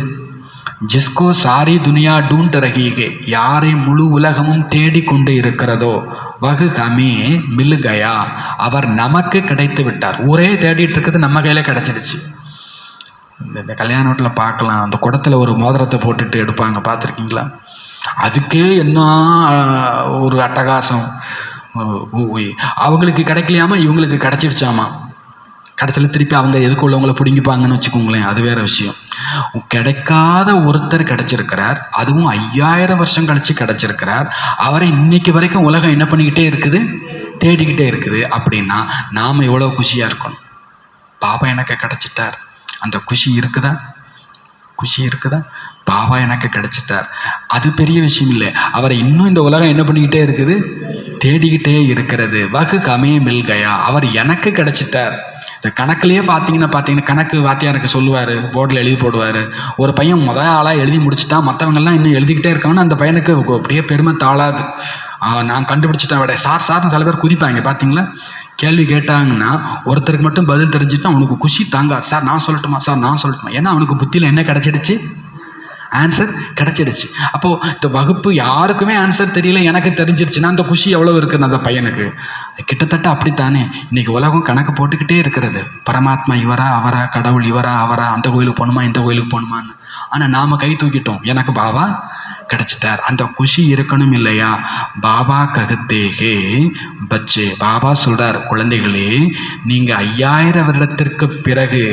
ஜிஸ்கோ சாரி துனியா டூண்ட் ரஹீகே, யாரை முழு உலகமும் தேடிக்கொண்டு இருக்கிறதோ, வகு ஹமே மில் கயா, அவர் நமக்கு கிடைத்து விட்டார். ஊரே தேடிட்டு இருக்கிறது நம்ம கையில கிடைச்சிடுச்சு. இந்த கல்யாண வீட்டில் பார்க்கலாம், அந்த குடத்துல ஒரு மோதிரத்தை போட்டுட்டு எடுப்பாங்க, பார்த்துருக்கீங்களா? அதுக்கே என்ன ஒரு அட்டகாசம். அவங்களுக்கு கிடைக்கலையாமா, இவங்களுக்கு கிடைச்சிடுச்சாமா. கடைசியில் திருப்பி அவங்க எதுக்கு உள்ளவங்களை பிடிங்கிப்பாங்கன்னு வச்சுக்கோங்களேன், அது வேற விஷயம். கிடைக்காத ஒருத்தர் கிடைச்சிருக்கிறார், அதுவும் 5000 வருஷம் கழிச்சு கிடைச்சிருக்கிறார். அவரை இன்னைக்கு வரைக்கும் உலகம் என்ன பண்ணிக்கிட்டே இருக்குது? தேடிக்கிட்டே இருக்குது. அப்படின்னா நாம் எவ்வளோ குஷியாக இருக்கணும். பாபா எனக்கு கிடைச்சிட்டார், அந்த குஷி இருக்குதா? குஷி இருக்குதா? பாபா எனக்கு கிடைச்சிட்டார், அது பெரிய விஷயம் இல்லை. அவரை இன்னும் இந்த உலகம் என்ன பண்ணிக்கிட்டே இருக்குது? தேடிக்கிட்டே இருக்கிறது. வகு கமே மில் கயா, அவர் எனக்கு கிடைச்சிட்டார். இந்த கணக்குலேயே பார்த்தீங்கன்னா கணக்கு வாத்தியாருக்கு சொல்லுவார், போர்டில் எழுதி போடுவார். ஒரு பையன் முதல் ஆளாக எழுதி முடிச்சுட்டா, மற்றவங்கெல்லாம் இன்னும் எழுதிக்கிட்டே இருக்காங்கன்னா அந்த பையனுக்கு அப்படியே பெருமை தாளாது. நான் கண்டுபிடிச்சிட்டேன் விட சார்னு சில பேர் குதிப்பாங்க, பார்த்தீங்களா? கேள்வி கேட்டாங்கன்னா ஒருத்தருக்கு மட்டும் பதில் தெரிஞ்சுட்டா அவனுக்கு குஷி தாங்காது. சார் நான் சொல்லட்டுமா, சார் நான் சொல்லட்டுமா, ஏன்னா அவனுக்கு புத்தியில் என்ன கிடைச்சிடுச்சு? ஆன்சர் கிடைச்சிடுச்சு. அப்போது இந்த வகுப்பு யாருக்குமே ஆன்சர் தெரியல, எனக்கு தெரிஞ்சிருச்சுன்னா அந்த குஷி எவ்வளோ இருக்குன்னு அந்த பையனுக்கு. கிட்டத்தட்ட அப்படித்தானே இன்னைக்கு உலகம் கணக்கு போட்டுக்கிட்டே இருக்கிறது. பரமாத்மா இவரா அவரா, கடவுள் இவரா அவரா, அந்த கோயிலுக்கு போகணுமா இந்த கோயிலுக்கு போகணுமான்னு. ஆனால் நாம் கை தூக்கிட்டோம், எனக்கு பாபா கிடைச்சிட்டார். அந்த குஷி இருக்கணும் இல்லையா? பாபா ககுத்தேகே பச்சே, பாபா சொல்றார், குழந்தைகளே, நீங்க 5000 வருடத்திற்கு பிறகு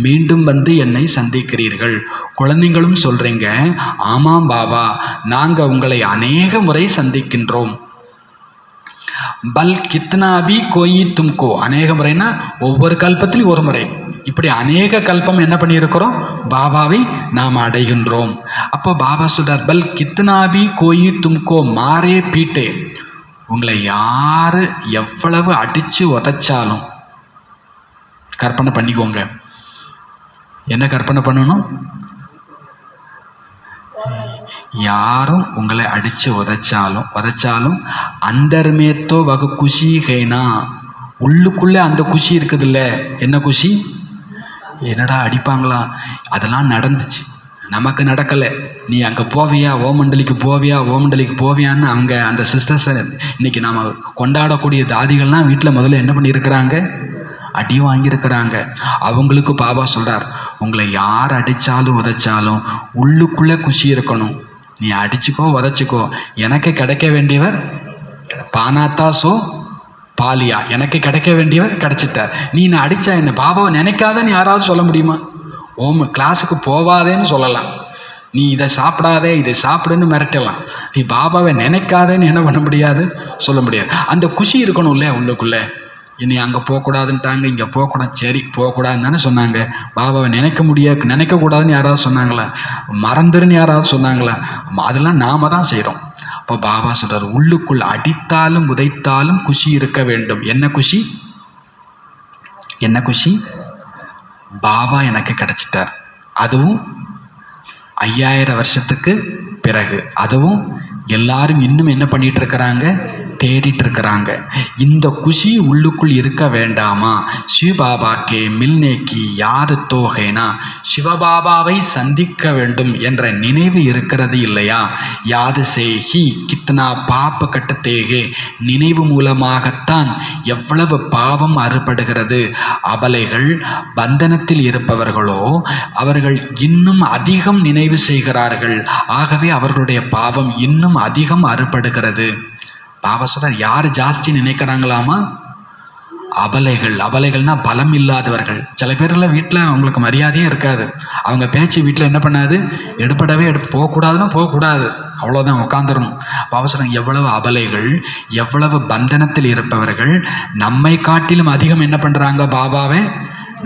மீண்டும் வந்து என்னை சந்திக்கிறீர்கள். குழந்தைங்களும் சொல்றீங்க, ஆமாம் பாபா, நாங்க உங்களை அநேக முறை சந்திக்கின்றோம். பல் கித்னாபி கோயி தும்கோ, அநேக முறைனா ஒவ்வொரு கல்பத்திலும் ஒரு முறை, இப்படி அநேக கல்பம் என்ன பண்ணியிருக்கிறோம்? பாபாவை நாம் அடைகின்றோம். அப்போ பாபா சொல்றார், பல் கித்னாபி கோயி தும்கோ மாரே பீட்டே, உங்களை யாரு எவ்வளவு அடிச்சு உதைச்சாலும் கற்பனை பண்ணிக்கோங்க. என்ன கற்பனை பண்ணணும்? யாரும் உங்களை அடிச்சு உதைச்சாலும் அந்தர்மேத்தோ வகு குஷி ஹேனா, உள்ளுக்குள்ளே அந்த குஷி இருக்குதுல்ல. என்ன குஷி? என்னடா அடிப்பாங்களா, அதெல்லாம் நடந்துச்சு, நமக்கு நடக்கலை, நீ அங்கே போவியா, ஓமண்டலிக்கு போவியான்னு அவங்க அந்த சிஸ்டர்ஸை இன்னைக்கு நாம் கொண்டாடக்கூடிய தாதிகள்லாம் வீட்டில் முதல்ல என்ன பண்ணியிருக்கிறாங்க? அடி வாங்கியிருக்கிறாங்க. அவங்களுக்கு பாபா சொல்கிறார், உங்களை யார் அடித்தாலும் உதைச்சாலும் உள்ளுக்குள்ளே குஷி இருக்கணும். நீ அடிச்சுக்கோ உதைச்சிக்கோ, எனக்கு கிடைக்க வேண்டியவர் பானாத்தா சோ பாலியா, எனக்கு கிடைக்க வேண்டியவர் கிடைச்சிட்டார். நீ நான் அடித்தா என்ன, பாபாவை நினைக்காதன்னு யாராவது சொல்ல முடியுமா? கிளாஸுக்கு போவாதேன்னு சொல்லலாம், நீ இதை சாப்பிடாதே இதை சாப்பிடுன்னு மிரட்டலாம். நீ பாபாவை நினைக்காதேன்னு என்ன பண்ண முடியாது? சொல்ல முடியாது. அந்த குஷி இருக்கணும்ல உள்ளுக்குள்ளே. இனி அங்கே போகக்கூடாதுன்ட்டாங்க, இங்கே போகக்கூடாது, சரி போகக்கூடாதுன்னு தானே சொன்னாங்க. பாபாவை நினைக்கக்கூடாதுன்னு யாராவது சொன்னாங்களா? மறந்துருன்னு யாராவது சொன்னாங்களா? அதெல்லாம் நாம தான் செய்கிறோம். அப்போ பாபா சொல்கிறார், உள்ளுக்குள் அடித்தாலும் உதைத்தாலும் குஷி இருக்க வேண்டும். என்ன குஷி? என்ன குஷி? பாபா எனக்கு கிடைச்சிட்டார், அதுவும் 5000 வருஷத்துக்கு பிறகு, அதுவும் எல்லாரும் இன்னும் என்ன பண்ணிட்டு இருக்கிறாங்க? தேடிட்டு இருக்கிறாங்க. இந்த குஷி உள்ளுக்குள் இருக்க வேண்டாமா? சிவபாபாக்கே மில்னேக்கி யாரு தோகேனா, சிவபாபாவை சந்திக்க வேண்டும் என்ற நினைவு இருக்கிறது இல்லையா? யாது சேஹி கித்னா பாப்ப கட்டத்தேகே, நினைவு மூலமாகத்தான் எவ்வளவு பாவம் அறுபடுகிறது. அபலைகள் பந்தனத்தில் இருப்பவர்களோ அவர்கள் இன்னும் அதிகம் நினைவு செய்கிறார்கள். ஆகவே அவர்களுடைய பாவம் இன்னும் அதிகம் அறுபடுகிறது. பாபா சொல்றார், யார் ஜாஸ்தி நினைக்கிறாங்களாமா? அபலைகள்னா பலம் இல்லாதவர்கள். சில பேர்லாம் வீட்டில் அவங்களுக்கு மரியாதையே இருக்காது, அவங்க பேச்சு வீட்டில் என்ன பண்ணாது? போகக்கூடாதுன்னா போகக்கூடாது, அவ்வளோதான், உட்காந்துடணும். பாபா சொல்றாங்க, எவ்வளவு அபலைகள், எவ்வளவு பந்தனத்தில் இருப்பவர்கள் நம்மை காட்டிலும் அதிகம் என்ன பண்ணுறாங்க? பாபாவை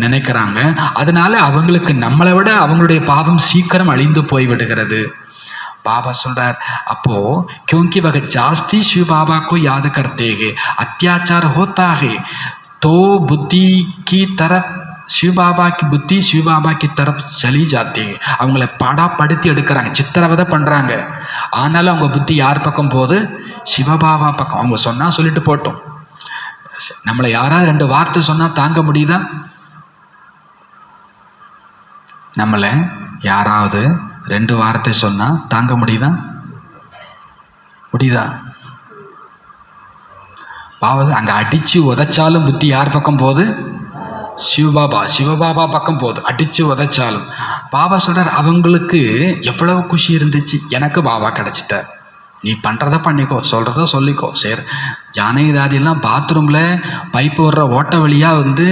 நினைக்கிறாங்க. அதனால அவங்களுக்கு நம்மளை விட அவங்களுடைய பாவம் சீக்கிரம் அழிந்து போய்விடுகிறது. बाबा சொல்றார், அப்போ क्योंकि वह जास्ती शिव बाबा को याद करते हैं, अत्याचार होता है तो बुद्धि की तरफ சிவபாபா की புத்தி சிவபாபா की तरफ चली जाती है. அவங்கள படாப்படுத்தி எடுக்கிறாங்க, சித்திரவதை பண்ணுறாங்க. ஆனாலும் அவங்க புத்தி யார் பக்கம் போகுது? சிவபாபா பக்கம். அவங்க சொன்னால் சொல்லிட்டு போட்டோம். நம்மளை யாராவது 2 வார்த்தை சொன்னால் தாங்க முடியுதா? நம்மளை யாராவது 2 வார்த்தை சொன்னால் தாங்க முடியுதா? பாவம் அங்கே அடித்து உதைச்சாலும் புத்தி யார் பக்கம் போகுது? சிவபாபா பக்கம் போகுது. அடித்து உதைச்சாலும் பாபா சொல்கிறார், அவங்களுக்கு எவ்வளவு குஷி இருந்துச்சு, எனக்கு பாபா கிடச்சிட்டார், நீ பண்ணுறத பண்ணிக்கோ, சொல்கிறத சொல்லிக்கோ. சரி, ஜானகிதாதியெல்லாம் பாத்ரூமில் பைப்பு வர்ற ஓட்ட வழியாக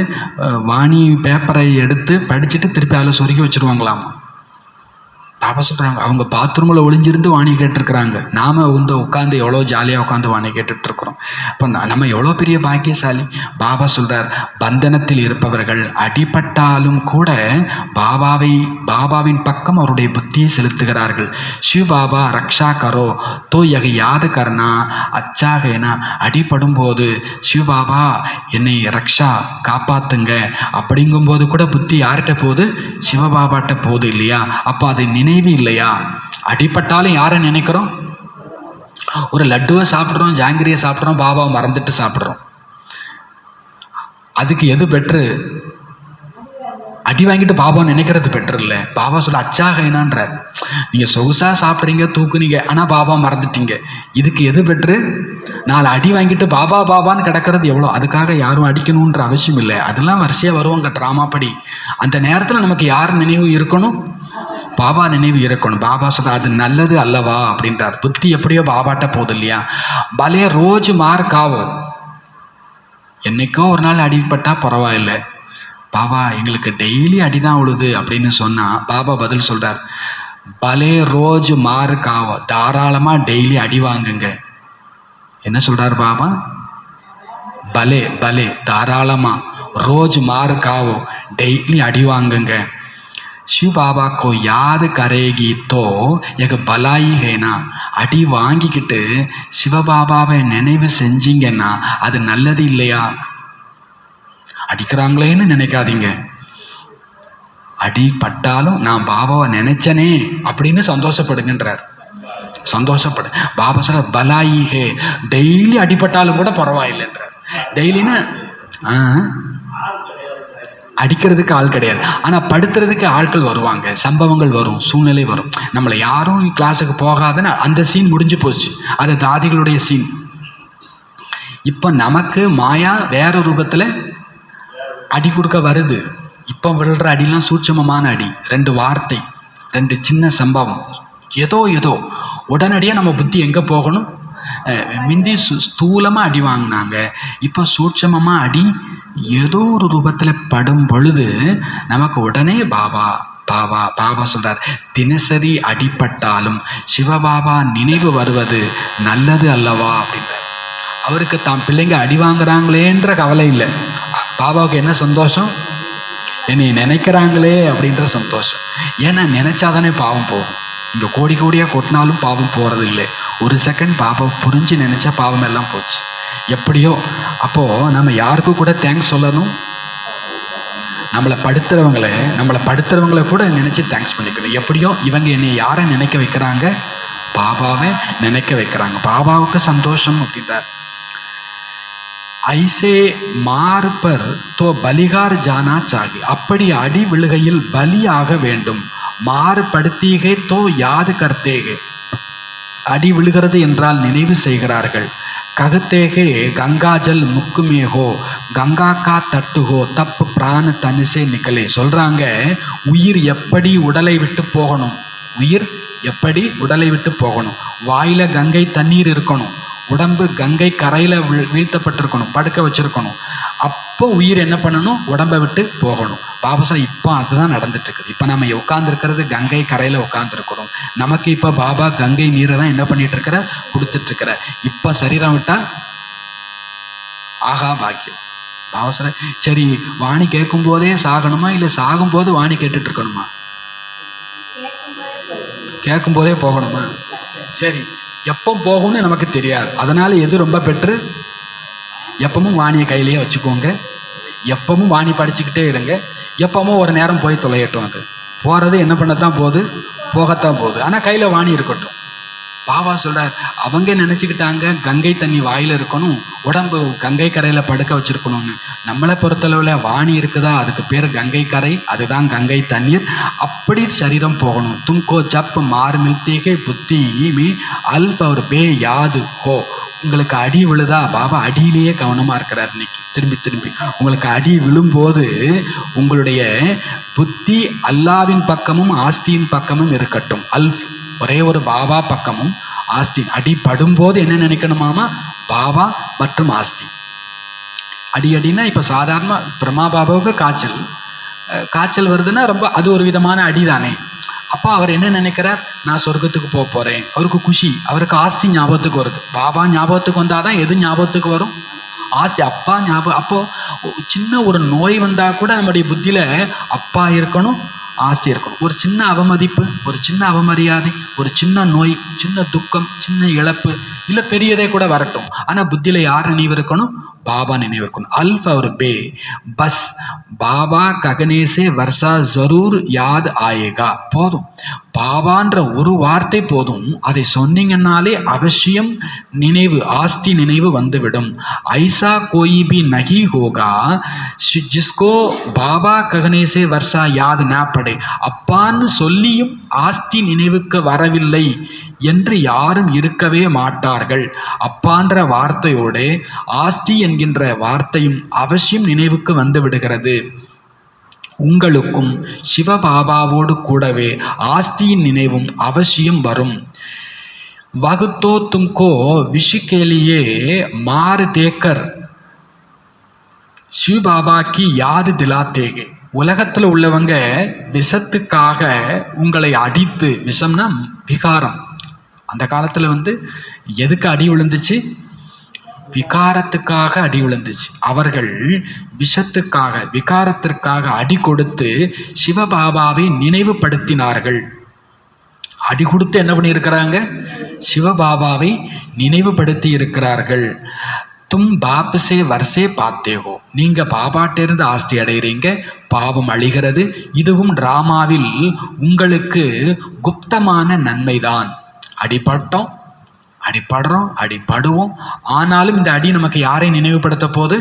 வாணி பேப்பரை எடுத்து படிச்சுட்டு திருப்பி அதில் சொருக்கி வச்சுருவாங்களாம். பாபா சொல்கிறாங்க, அவங்க பாத்ரூமில் ஒளிஞ்சிருந்து வாணி கேட்டுருக்குறாங்க. நாம் உட்காந்து எவ்வளோ ஜாலியாக உட்காந்து வாணி கேட்டுட்ருக்குறோம். இப்போ நம்ம எவ்வளோ பெரிய பாக்கியசாலி. பாபா சொல்கிறார், பந்தனத்தில் இருப்பவர்கள் அடிபட்டாலும் கூட பாபாவின் பக்கம் அவருடைய புத்தியை செலுத்துகிறார்கள். சிவ பாபா ரக்ஷா கரோ தோ யக யாது கர்னா அச்சாகனா. அடிபடும் போது சிவபாபா என்னை ரக்ஷா காப்பாத்துங்க அப்படிங்கும்போது கூட புத்தி யார்கிட்ட போகுது? சிவபாபாட்ட போகுது இல்லையா? அப்போ அது நினைவு இல்லையா? அடிபட்டாலும் யாரை நினைக்கிறோம்? ஒரு லட்டுவை சாப்பிட்றோம், ஜாங்கிரியை சாப்பிட்றோம், பாபாவை மறந்துட்டு சாப்பிட்றோம். அதுக்கு எது பெட்ரு? அடி வாங்கிட்டு பாபா நினைக்கிறது பெட்ரு இல்லை. பாபா சொல்ல அச்சாகைனான்ற, நீங்கள் சொகுசாக சாப்பிட்றீங்க, தூக்குனீங்க, ஆனால் பாபா மறந்துட்டீங்க. இதுக்கு எது பெட்ரு? 4 அடி வாங்கிட்டு பாபான்னு கிடக்கிறது எவ்வளோ? அதுக்காக யாரும் அடிக்கணுன்ற அவசியம் இல்லை. அதெல்லாம் வரிசையாக வருவாங்க ட்ராமா படி. அந்த நேரத்தில் நமக்கு யார் நினைவு இருக்கணும்? பாபா நினைவு இருக்கணும். பாபா சொல்ற அது நல்லது அல்லவா அப்படின்றார். புத்தி எப்படியோ பாபாட்ட போகுது இல்லையா? பலே ரோஜ் மார்க் ஆகும். என்னைக்கோ ஒரு நாள் அடிப்பட்டா பரவாயில்லை, பாபா எங்களுக்கு டெய்லி அடிதான் உழுது அப்படின்னு சொன்னா பாபா பதில் சொல்றார், பலே ரோஜ் மார்க் ஆகும், தாராளமாக டெய்லி அடி வாங்குங்க. என்ன சொல்றார் பாபா? பலே பலே தாராளமா ரோஜ் மார்க் ஆகும், டெய்லி அடி வாங்குங்க. शिव बाबा को याद करेगी तो एक भलाई है ना. அடி வாங்கிக்கிட்டு சிவபாபாவை நினைவு செஞ்சீங்கன்னா அது நல்லது இல்லையா? அடிக்கிறாங்களேன்னு நினைக்காதீங்க. அடி பட்டாலும் நான் பாபாவை நினைச்சனே அப்படின்னு சந்தோஷப்படுங்கன்றார். சந்தோஷப்படு. பாபா சொல்ற பலாயி ஹே, டெய்லி அடிபட்டாலும் கூட பரவாயில்லைன்றார். டெய்லின்னா அடிக்கிறதுக்கு ஆள் கிடையாது, ஆனால் படுத்துறதுக்கு ஆட்கள் வருவாங்க, சம்பவங்கள் வரும், சூழ்நிலை வரும். நம்மளை யாரும் கிளாஸுக்கு போகாதுன்னு அந்த சீன் முடிஞ்சு போச்சு, அது தாதிகளுடைய சீன். இப்போ நமக்கு மாயா வேற ரூபத்தில் அடி கொடுக்க வருது. இப்போ விழுற அடிலாம் சூட்சமமான அடி, 2 வார்த்தை, 2 சின்ன சம்பவம், ஏதோ உடனடியாக நம்ம புத்தி எங்கே போகணும்? மிந்தி ஸ்தூலமாக அடி வாங்கினாங்க, இப்போ சூட்சமமாக அடி ஏதோ ஒரு ரூபத்தில் படும் பொழுது நமக்கு உடனே பாபா சொல்றார், தினசரி அடிப்பட்டாலும் சிவபாபா நினைவு வருவது நல்லது அல்லவா அப்படின்றார். அவருக்கு தான் பிள்ளைங்க அடி வாங்குறாங்களேன்ற கவலை இல்லை. பாபாவுக்கு என்ன சந்தோஷம்? என்னை நினைக்கிறாங்களே அப்படின்ற சந்தோஷம். ஏன்னா நினைச்சாதானே பாவம் போகும். இங்கே கோடியாக கொட்டினாலும் பாவம் போகிறது இல்லை. ஒரு செகண்ட் பாபா புரிஞ்சு நினைச்சா பாவம் எல்லாம் போச்சு. எப்படியோ அப்போது நம்ம யாருக்கும் கூட தேங்க்ஸ் சொல்லணும். நம்மளை படுத்துறவங்களை கூட நினச்சி தேங்க்ஸ் பண்ணிக்கணும். எப்படியோ இவங்க என்னை யாரை நினைக்க வைக்கிறாங்க? பாபாவை நினைக்க வைக்கிறாங்க. பாபாவுக்கு சந்தோஷம் அப்படின்றார். ஐசே மார் பர் தோ பலிகார் ஜானா சாகி. அப்படி அடி விழுகையில் பலியாக வேண்டும். மாறு படுத்தீகே தோ யாது கர்த்தேகே. அடி விழுகிறது என்றால் நினைவு செய்கிறார்கள். ககுத்தேகே கங்காஜல் முக்குமே ஹோ, கங்கா கா தட்டு ஹோ, தப்பு பிராண தனிசே நிக்கலே. சொல்றாங்க, உயிர் எப்படி உடலை விட்டு போகணும், வாயில கங்கை தண்ணீர் இருக்கணும், உடம்பு கங்கை கரையில் வீழ்த்தப்பட்டிருக்கணும், படுக்க வச்சிருக்கணும். அப்போ உயிர் என்ன பண்ணணும்? உடம்பை விட்டு போகணும். பாபா சார் இப்போ அதுதான் நடந்துட்டு இருக்குது. இப்போ நம்ம உட்காந்துருக்கிறது கங்கை கரையில் உட்காந்துருக்கிறோம். நமக்கு இப்போ பாபா கங்கை நீரை தான் என்ன பண்ணிட்டு இருக்கிற? கொடுத்துட்டு இருக்கிற. இப்போ சரீரம் விட்டா ஆகா பாக்கியம். பாபா சார் சரி, வாணி கேட்கும் போதே சாகணுமா இல்லை சாகும் போது வாணி கேட்டுட்டு இருக்கணுமா? கேட்கும் போதே போகணுமா? சரி, எப்போ போகும்னு நமக்கு தெரியாது. அதனால எது ரொம்ப பெட்ரு? எப்பவும் வாணியை கையிலேயே வச்சுக்கோங்க. எப்பவும் வாணி படிச்சுக்கிட்டே இருங்க. எப்பமோ ஒரு நேரம் போய் தொலையட்டும். அது போகிறது என்ன பண்ணத்தான் போகுது, போகத்தான் போகுது. ஆனால் கையில் வாணி இருக்கட்டும். பாபா சொல்கிறார், அவங்க நினச்சிக்கிட்டாங்க கங்கை தண்ணி வாயில் இருக்கணும், உடம்பு கங்கை கரையில் படுக்க வச்சுருக்கணும்னு. நம்மளை பொறுத்தளவில் வாணி இருக்குதா, அதுக்கு பேர் கங்கை கரை, அதுதான் கங்கை தண்ணீர். அப்படி சரீரம் போகணும். தும்கோ ஜப் மார் மில்தேகே புத்தி மீ அல்ப் அவர் பே யாது ஹோ. உங்களுக்கு அடி விழுதா, பாபா அடியிலேயே கவனமாக இருக்கிறார் இன்னைக்கு. திரும்பி திரும்பி உங்களுக்கு அடி விழும்போது உங்களுடைய புத்தி அல்லாவின் பக்கமும் ஆஸ்தியின் பக்கமும் இருக்கட்டும். அல்ப் ஒரே ஒரு பாபா பக்கமும் ஆஸ்தி. அடி படும்போது என்ன நினைக்கணுமாமா, பாபா மற்றும் ஆஸ்தி. அடினா இப்போ சாதாரண பிரம்மா பாபாவுக்கு காய்ச்சல் வருதுன்னா ரொம்ப அது ஒரு விதமான அடி தானே. அப்போ அவர் என்ன நினைக்கிறார், நான் சொர்க்கத்துக்கு போக போகிறேன். அவருக்கு குஷி, அவருக்கு ஆஸ்தி ஞாபகத்துக்கு வருது. பாபா ஞாபகத்துக்கு வந்தால் தான் எது ஞாபகத்துக்கு வரும், ஆஸ்தி. அப்பா ஞாபகம். அப்போது சின்ன ஒரு நோய் வந்தால் கூட நம்முடைய புத்தியில் அப்பா இருக்கணும், ஆஸ்தி இருக்கணும். ஒரு சின்ன அவமதிப்பு, ஒரு சின்ன அவமரியாதை, ஒரு சின்ன நோய், சின்ன துக்கம், சின்ன இழப்பு, இல்லை பெரியதே கூட வரட்டும், ஆனால் புத்தியில் யார் நினைவு இருக்கணும், பாபா நினைவு இருக்கணும். அல்ஃப் और बे बस பாபா ககனே से वर्षा जरूर याद आएगा. போதும், பாபான்ற ஒரு வார்த்தை போதும். அதை சொன்னீங்கன்னாலே அவசியம் நினைவு, ஆஸ்தி நினைவு வந்துவிடும். ஐசா கோயி भी नहीं होगा जिसको பாபா ககனே से वर्षा याद ना पड़े. அப்பான்னு சொல்லியும் ஆஸ்தி நினைவுக்கு வரவில்லை என்று யாரும் இருக்கவே மாட்டார்கள். அப்பான்ற வார்த்தையோடு ஆஸ்தி என்கின்ற வார்த்தையும் அவசியம் நினைவுக்கு வந்து விடுகிறது. உங்களுக்கும் சிவபாபாவோடு கூடவே ஆஸ்தியின் நினைவும் அவசியம் வரும். வகுத்தோ தும்கோ விஷிகேலியே மாறு தேக்கர் சிவபாபாக்கு யாது திலாத்தேகே. உலகத்தில் உள்ளவங்க விஷத்துக்காக உங்களை அடித்து, விஷம்னா விகாரம். அந்த காலத்தில் எதுக்கு அடி விழுந்துச்சு, விகாரத்துக்காக அடி விழுந்துச்சு. அவர்கள் விஷத்துக்காக, விகாரத்திற்காக அடி கொடுத்து சிவபாபாவை நினைவுபடுத்தினார்கள். அடி கொடுத்து என்ன பண்ணியிருக்கிறாங்க, சிவபாபாவை நினைவுபடுத்தி இருக்கிறார்கள். தும் பாப்சே வர்சே பார்த்தேகோ. நீங்கள் பாபாட்டிருந்து ஆஸ்தி அடைகிறீங்க, பாவம் அழிகிறது. இதுவும் டிராமாவில் உங்களுக்கு குப்தமான நன்மைதான். அடிப்படுறோம், அடிப்படுவோம். ஆனாலும் இந்த அடி நமக்கு யாரை நினைவுபடுத்த போகுது,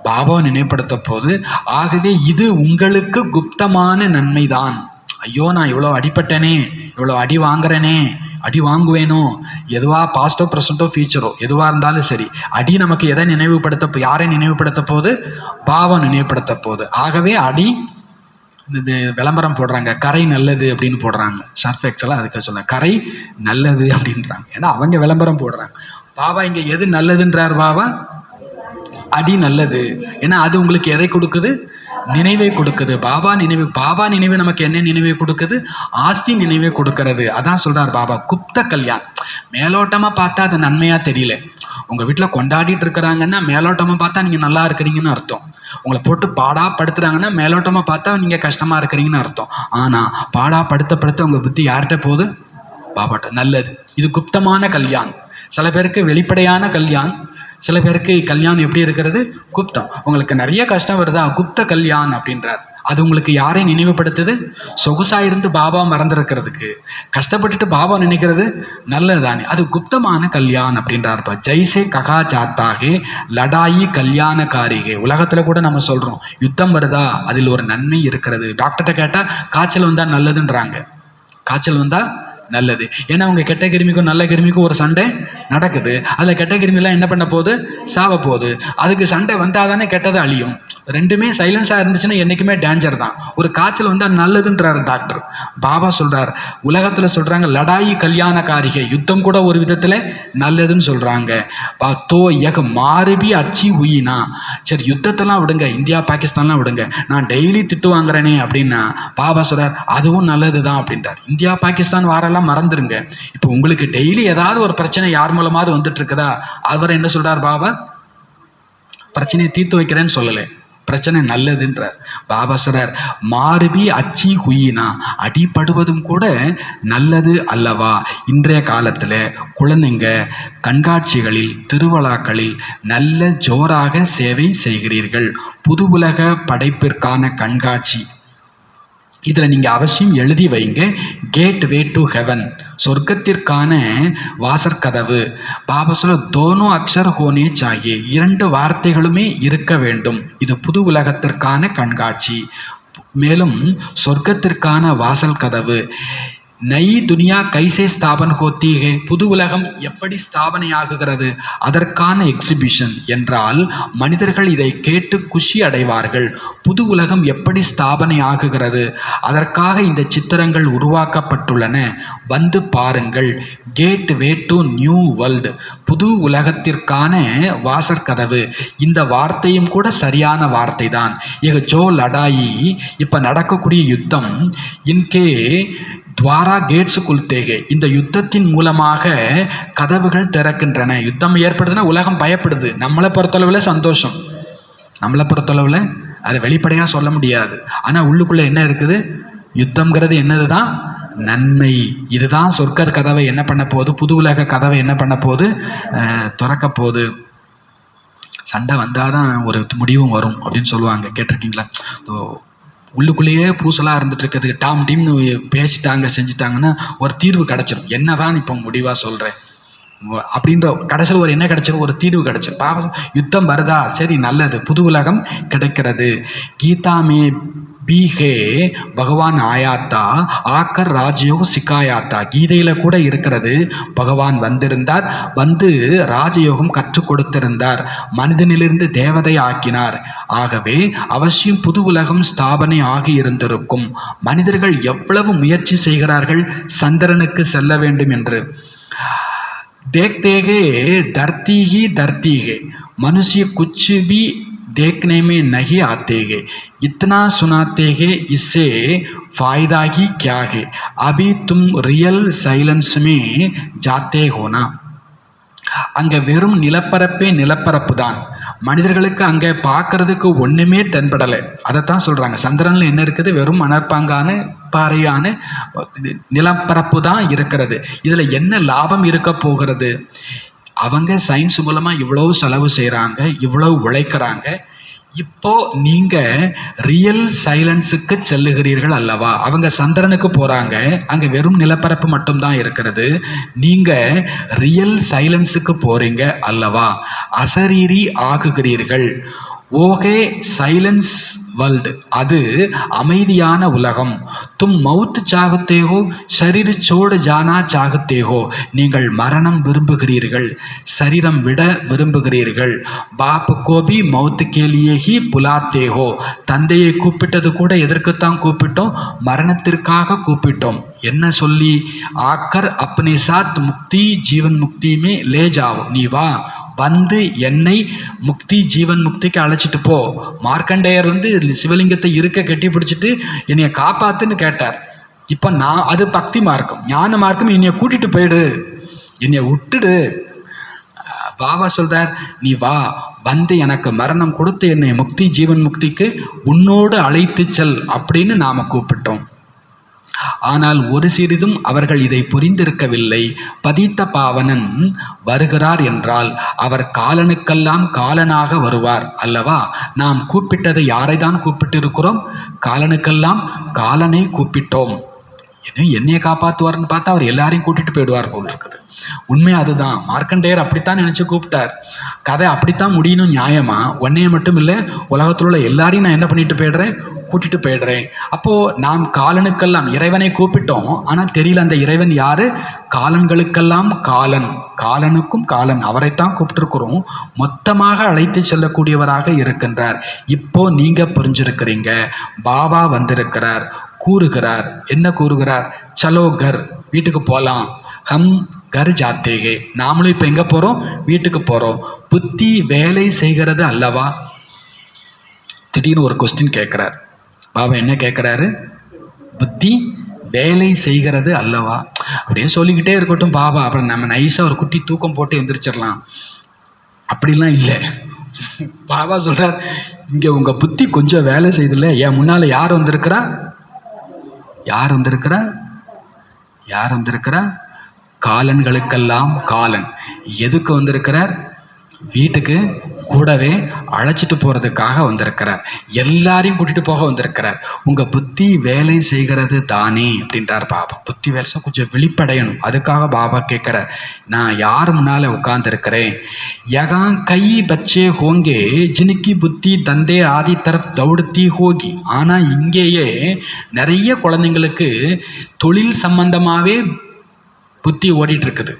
பாபாவை நினைவுபடுத்த போகுது. ஆகவே இது உங்களுக்கு குப்தமான நன்மைதான். ஐயோ, நான் இவ்வளோ அடிப்பட்டேனே, இவ்வளோ அடி வாங்குறேனே, அடி வாங்குவேனோ, எதுவாக பாஸ்டோ ப்ரெசண்ட்டோ ஃபியூச்சரோ எதுவாக இருந்தாலும் சரி, அடி நமக்கு எதை நினைவுபடுத்த, யாரை நினைவுபடுத்த போகுது, பாபா நினைவுபடுத்த போகுது. ஆகவே அடி இது விளம்பரம் போடுறாங்க, கரை நல்லது அப்படின்னு போடுறாங்க. சர்ஃப் எக்ஸெல்லாம் அதுக்கு சொல்ல கரை நல்லது அப்படின்றாங்க. ஏன்னா அவங்க விளம்பரம் போடுறாங்க. பாபா இங்கே எது நல்லதுன்றார், பாபா அடி நல்லது. ஏன்னா அது உங்களுக்கு எதை கொடுக்குது, நினைவை கொடுக்குது. பாபா நினைவு நமக்கு என்ன நினைவை கொடுக்குது, ஆஸ்தி நினைவை கொடுக்கறது. அதான் சொல்றார் பாபா, குப்த கல்யாண். மேலோட்டமாக பார்த்தா அது நன்மையாக தெரியல. உங்கள் வீட்டில் கொண்டாடிட்டு இருக்கிறாங்கன்னா மேலோட்டமாக பார்த்தா நீங்கள் நல்லா இருக்கிறீங்கன்னு அர்த்தம். உங்களை போட்டு பாடாப்படுத்துகிறாங்கன்னா மேலோட்டமாக பார்த்தா நீங்கள் கஷ்டமாக இருக்கிறீங்கன்னு அர்த்தம். ஆனால் பாடாப்படுத்த உங்கள் புத்தி யார்கிட்ட போகுது, பாபாட்ட. நல்லது. இது குப்தமான கல்யாண். சில பேருக்கு வெளிப்படையான கல்யாண், சில பேருக்கு கல்யாணம் எப்படி இருக்கிறது, குப்தம். உங்களுக்கு நிறைய கஷ்டம் வருதா, குப்த கல்யாண் அப்படின்றார். அது உங்களுக்கு யாரை நினைவுபடுத்துது, சொகுசாக இருந்து பாபா மறந்துருக்கிறதுக்கு கஷ்டப்பட்டுட்டு பாபா நினைக்கிறது நல்லது தானே, அது குப்தமான கல்யாண் அப்படின்றார்ப்பா. ஜெய்சே ககா சாத்தாகே லடாயி கல்யாணக்காரிகே. உலகத்தில் கூட நம்ம சொல்கிறோம், யுத்தம் வருதா அதில் ஒரு நன்மை இருக்கிறது. டாக்டர்கிட்ட கேட்டால் காய்ச்சல் வந்தால் நல்லதுன்றாங்க. காய்ச்சல் வந்தால் நல்லது. ஏன்னா அவங்க கெட்ட கிருமிக்கும் நல்ல கிருமிக்கும் ஒரு சண்டை நடக்குது. அதில் கெட்ட கிருமிலாம் என்ன பண்ண போகுது, சாவ போகுது. அதுக்கு சண்டை வந்தால் தானே கெட்டது அழியும். ரெண்டுமே சைலன்ஸாக இருந்துச்சுன்னா என்றைக்குமே டேஞ்சர் தான். ஒரு காய்ச்சல் வந்தால் நல்லதுன்றார் டாக்டர். பாபா சொல்கிறார், உலகத்தில் சொல்கிறாங்க லடாயி கல்யாணக்காரிகை, யுத்தம் கூட ஒரு விதத்தில் நல்லதுன்னு சொல்கிறாங்க. தோ எக மாறுபி அச்சி உயினா. சரி, யுத்தத்தெல்லாம் விடுங்க, இந்தியா பாகிஸ்தான்லாம் விடுங்க, நான் டெய்லி திட்டு வாங்குறேனே அப்படின்னா பாபா சொல்கிறார் அதுவும் நல்லது தான் அப்படின்றார். இந்தியா பாகிஸ்தான் வாரெல்லாம் மறந்துருங்க. இப்போ உங்களுக்கு டெய்லி ஏதாவது ஒரு பிரச்சனை யார் மூலமாவது வந்துட்டு இருக்குதா, அவர் என்ன சொல்கிறார் பாபா, பிரச்சனையை தீர்த்து வைக்கிறேன்னு சொல்லலை, பிரச்சனை நல்லதுன்றார். பாபா சொல்றார், மாறுபி அச்சி ஹுயினா, அடிபடுவதும் கூட நல்லது அல்லவா. இன்றைய காலத்தில் குழந்தைங்க கண்காட்சிகளில் திருவிழாக்களில் நல்ல ஜோராக சேவை செய்கிறீர்கள். புது உலக படைப்பிற்கான கண்காட்சி, இதில் நீங்கள் அவசியம் எழுதி வைங்க, கேட் வே டு ஹெவன், சொர்க்கத்திற்கான வாசற்கதவு. பாபா சொல்ல தோனோ அக்ஷர் ஹோனே சாயே, 2 வார்த்தைகளுமே இருக்க வேண்டும். இது புது உலகத்திற்கான கண்காட்சி, மேலும் சொர்க்கத்திற்கான வாசல் கதவு. நை துனியா கைசே ஸ்தாபன் ஹோத்தி ஹே, புது உலகம் எப்படி ஸ்தாபனையாகுகிறது, அதற்கான எக்ஸிபிஷன் என்றால் மனிதர்கள் இதை கேட்டு குஷி அடைவார்கள். புது உலகம் எப்படி ஸ்தாபனை ஆகுகிறது, அதற்காக இந்த சித்திரங்கள் உருவாக்கப்பட்டுள்ளன, வந்து பாருங்கள். Gate way to new world, புது உலகத்திற்கான வாசற்கதவு. இந்த வார்த்தையும் கூட சரியான வார்த்தை தான். ஜோ லடாயி, இப்போ நடக்கக்கூடிய யுத்தம், இன்கே துவாரா கேட்ஸ் குல்தேகே, இந்த யுத்தத்தின் மூலமாக கதவுகள் திறக்கின்றன. யுத்தம் ஏற்படுதுன்னா உலகம் பயப்படுது. நம்மளை பொறுத்தளவில் சந்தோஷம், நம்மளை பொறுத்தளவில் அதை வெளிப்படையாக சொல்ல முடியாது. ஆனால் உள்ளுக்குள்ளே என்ன இருக்குது, யுத்தம்ங்கிறது என்னது தான், நன்மை. இதுதான் சொர்க்க கதவை என்ன பண்ண போகுது, புது உலக கதவை என்ன பண்ண போகுது, திறக்க போகுது. சண்டை வந்தால் தான் ஒரு முடிவும் வரும் அப்படின்னு சொல்லுவாங்க, கேட்டிருக்கீங்களா? உள்ளுக்குள்ளேயே பூசலாக இருந்துட்டு இருக்கிறதுக்கு டாம் டீம்னு பேசிட்டாங்க செஞ்சுட்டாங்கன்னா ஒரு தீர்வு கிடச்சிடும். என்ன தான் இப்போ முடிவாக சொல்கிறேன் அப்படின்ற கடைசியில் ஒரு என்ன கிடச்சிடும், ஒரு தீர்வு கிடச்சிடும். பாவம் யுத்தம் வருதா, சரி நல்லது, புது உலகம் கிடைக்கிறது. கீதா மே பி ஹே பகவான் ஆயாத்தா ஆக்கர் ராஜயோக சிக்காயாத்தா, கீதையில் கூட இருக்கிறது. பகவான் வந்திருந்தார், வந்து ராஜயோகம் கற்றுக் கொடுத்திருந்தார், மனிதனிலிருந்து தேவதை ஆக்கினார். ஆகவே அவசியம் புது உலகம் ஸ்தாபனை ஆகி இருந்திருக்கும். மனிதர்கள் எவ்வளவு முயற்சி செய்கிறார்கள் சந்திரனுக்கு செல்ல வேண்டும் என்று. देखते हैं धरती ही धरती है, मनुष्य कुछ भी देखने में नहीं आते हैं, इतना सुनाते हैं, इससे फायदा ही क्या है, अभी तुम रियल साइलेंस में जाते हो ना. அங்கே வெறும் நிலப்பரப்பே நிலப்பரப்பு தான். மனிதர்களுக்கு அங்கே பார்க்கறதுக்கு ஒன்றுமே தென்படலை. அதைத்தான் சொல்கிறாங்க, சந்திரனில் என்ன இருக்குது, வெறும் மணற்பாங்கான பாறையான நிலப்பரப்பு தான் இருக்கிறது. இதில் என்ன லாபம் இருக்க போகிறது? அவங்க சயின்ஸ் மூலமாக இவ்வளோ செலவு செய்கிறாங்க, இவ்வளோ உழைக்கிறாங்க. இப்போ நீங்கள் ரியல் சைலன்ஸுக்கு செல்லுகிறீர்கள் அல்லவா. அவங்க சந்திரனுக்கு போகிறாங்க, அங்கே வெறும் நிலப்பரப்பு மட்டும்தான் இருக்கிறது. நீங்கள் ரியல் சைலன்ஸுக்கு போகிறீங்க அல்லவா, அசரீரி ஆகுகிறீர்கள். ஓகே சைலன்ஸ் வேர்ல்டு, அது அமைதியான உலகம். தும் மவுத் சாகத்தேகோ ஷரீர் சோடு ஜானா சாகத்தேகோ, நீங்கள் மரணம் விரும்புகிறீர்கள், சரீரம் விட விரும்புகிறீர்கள். பாப் கோபி மவுத் கேலியே ஹி புலாத்தேகோ, தந்தையை கூப்பிட்டது கூட எதற்குத்தான் கூப்பிட்டோம், மரணத்திற்காக கூப்பிட்டோம். என்ன சொல்லி, ஆக்கர் அப்னே சாத் முக்தி ஜீவன் முக்தியுமே லே ஜாவோ, நீ வா, வந்து என்னை முக்தி ஜீவன் முக்திக்கு அழைச்சிட்டு போ. மார்க்கண்டேயர் வந்து சிவலிங்கத்தை இருக்க கட்டி பிடிச்சிட்டு என்னைய காப்பாத்துன்னு கேட்டார். இப்போ நான் அது பக்தி மார்க்கம், ஞான மார்க்கம், என்னைய கூட்டிட்டு போயிடு, என்னைய விட்டுடு. பாபா சொல்றார், நீ வா, வந்து எனக்கு மரணம் கொடுத்து என்னை முக்தி ஜீவன் முக்திக்கு உன்னோடு அழைத்து செல் அப்படின்னு நாம கூப்பிட்டோம். ஆனால் ஒரு சிறிதும் அவர்கள் இதை புரிந்திருக்கவில்லை. பதித்த பாவனன் வருகிறார் என்றால் அவர் காலனுக்கெல்லாம் காலனாக வருவார் அல்லவா. நாம் கூப்பிட்டதை யாரை தான் கூப்பிட்டு இருக்கிறோம், காலனுக்கெல்லாம் காலனை கூப்பிட்டோம். என்னையை காப்பாற்றுவார்னு பார்த்தா அவர் எல்லாரையும் கூட்டிட்டு போயிடுவார் போல் இருக்குது. உண்மை அதுதான். மார்க்கண்டேயர் அப்படித்தான் நினைச்சு கூப்பிட்டார். கதை அப்படித்தான் முடியணும் நியாயமா. ஒன்னையை மட்டும் இல்லை, உலகத்தில் உள்ள எல்லாரையும் நான் என்ன பண்ணிட்டு போயிடுறேன், கூட்டிட்டு போயிடுறேன். அப்போ நாம் காலனுக்கெல்லாம் இறைவனை கூப்பிட்டோம், ஆனால் தெரியல அந்த இறைவன் யாரு, காலன்களுக்கெல்லாம் காலன், காலனுக்கும் காலன், அவரைத்தான் கூப்பிட்டுருக்கிறோம். மொத்தமாக அழைத்து செல்லக்கூடியவராக இருக்கின்றார். இப்போ நீங்க புரிஞ்சிருக்கிறீங்க. பாபா வந்திருக்கிறார், கூறுகிறார். என்ன கூறுகிறார், சலோ கர், வீட்டுக்கு போகலாம். ஹம் கர் ஜாத்தேகே, நாமளும் இப்போ எங்கே போகிறோம், வீட்டுக்கு போகிறோம். புத்தி வேலை செய்கிறது அல்லவா. திடீர்னு ஒரு கொஸ்டின் கேட்குறார் பாபா. என்ன கேட்குறாரு, புத்தி வேலை செய்கிறது அல்லவா. அப்படியே சொல்லிக்கிட்டே இருக்கட்டும் பாபா, அப்புறம் நம்ம நைஸாக ஒரு குட்டி தூக்கம் போட்டு எந்திரிச்சிடலாம் அப்படிலாம் இல்லை. பாபா சொல்கிறார், இங்கே உங்கள் புத்தி கொஞ்சம் வேலை செய்தில்ல. என் முன்னால் யார் வந்திருக்கிறா? யார் வந்திருக்கிறா? யார் வந்திருக்கிறா? காலன்களுக்கெல்லாம் காலன். எதுக்கு வந்திருக்கிறார்? வீட்டுக்கு கூடவே அழைச்சிட்டு போகிறதுக்காக வந்திருக்கிறார். எல்லாரையும் கூட்டிகிட்டு போக வந்திருக்கிறார். உங்கள் புத்தி வேலை செய்கிறது தானே அப்படின்றார் பாபா. புத்தி வேலை கொஞ்சம் விழிப்படையணும். அதுக்காக பாபா கேட்குறார், நான் யார் முன்னால் உட்கார்ந்துருக்கிறேன்? யகா கை பச்சே ஹோங்கே ஜினுக்கி புத்தி தந்தே ஆதி தரப் தௌடுத்தி ஹோகி. ஆனால் இங்கேயே நிறைய குழந்தைங்களுக்கு தொழில் சம்பந்தமாகவே புத்தி ஓடிட்டு இருக்குது,